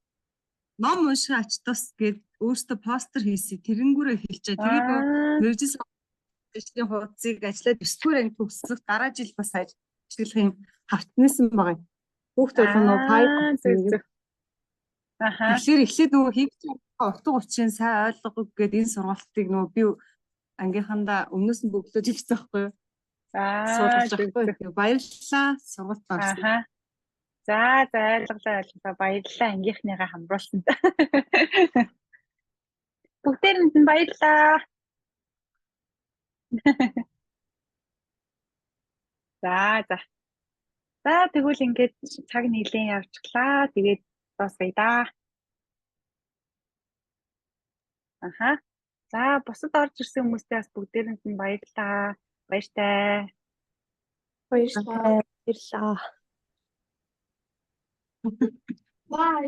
ном унших ач тус гээд өөртөө постэр хийсэн тэрэнгүүрээ хэлчихээ. Тэгээд мэргэжил ажлын хуудсыг ажиллаад 9-р анги төгсөх дараа жил бас ажиллах юм хавцнасан байгаа. Хүүхдээ нөгөө файл. Аха. Тэгэхээр эхлээд нөгөө хийх утга учирыг сайн ойлгох гээд энэ сургалтыг нөгөө би ангийнхандаа өмнөөс нь бөглөөж ирсэн байхгүй юу? Суулгаж авахгүй. Баярлалаа. Сургалт багсан. Аха. За ойлголоо. Баярлалаа ангийнхныгаа хамруулсанд. Бүгдээрэнд нь баярлалаа. За. За тэгвэл ингээд цаг нийлэн явчихлаа. Тэгээд дуусгая да. Аха. За бусад орж ирсэн хүмүүстээ бас бүгдээрэнд нь баярлалаа. Баяртай. Баярлалаа. Баярлалаа. Баа.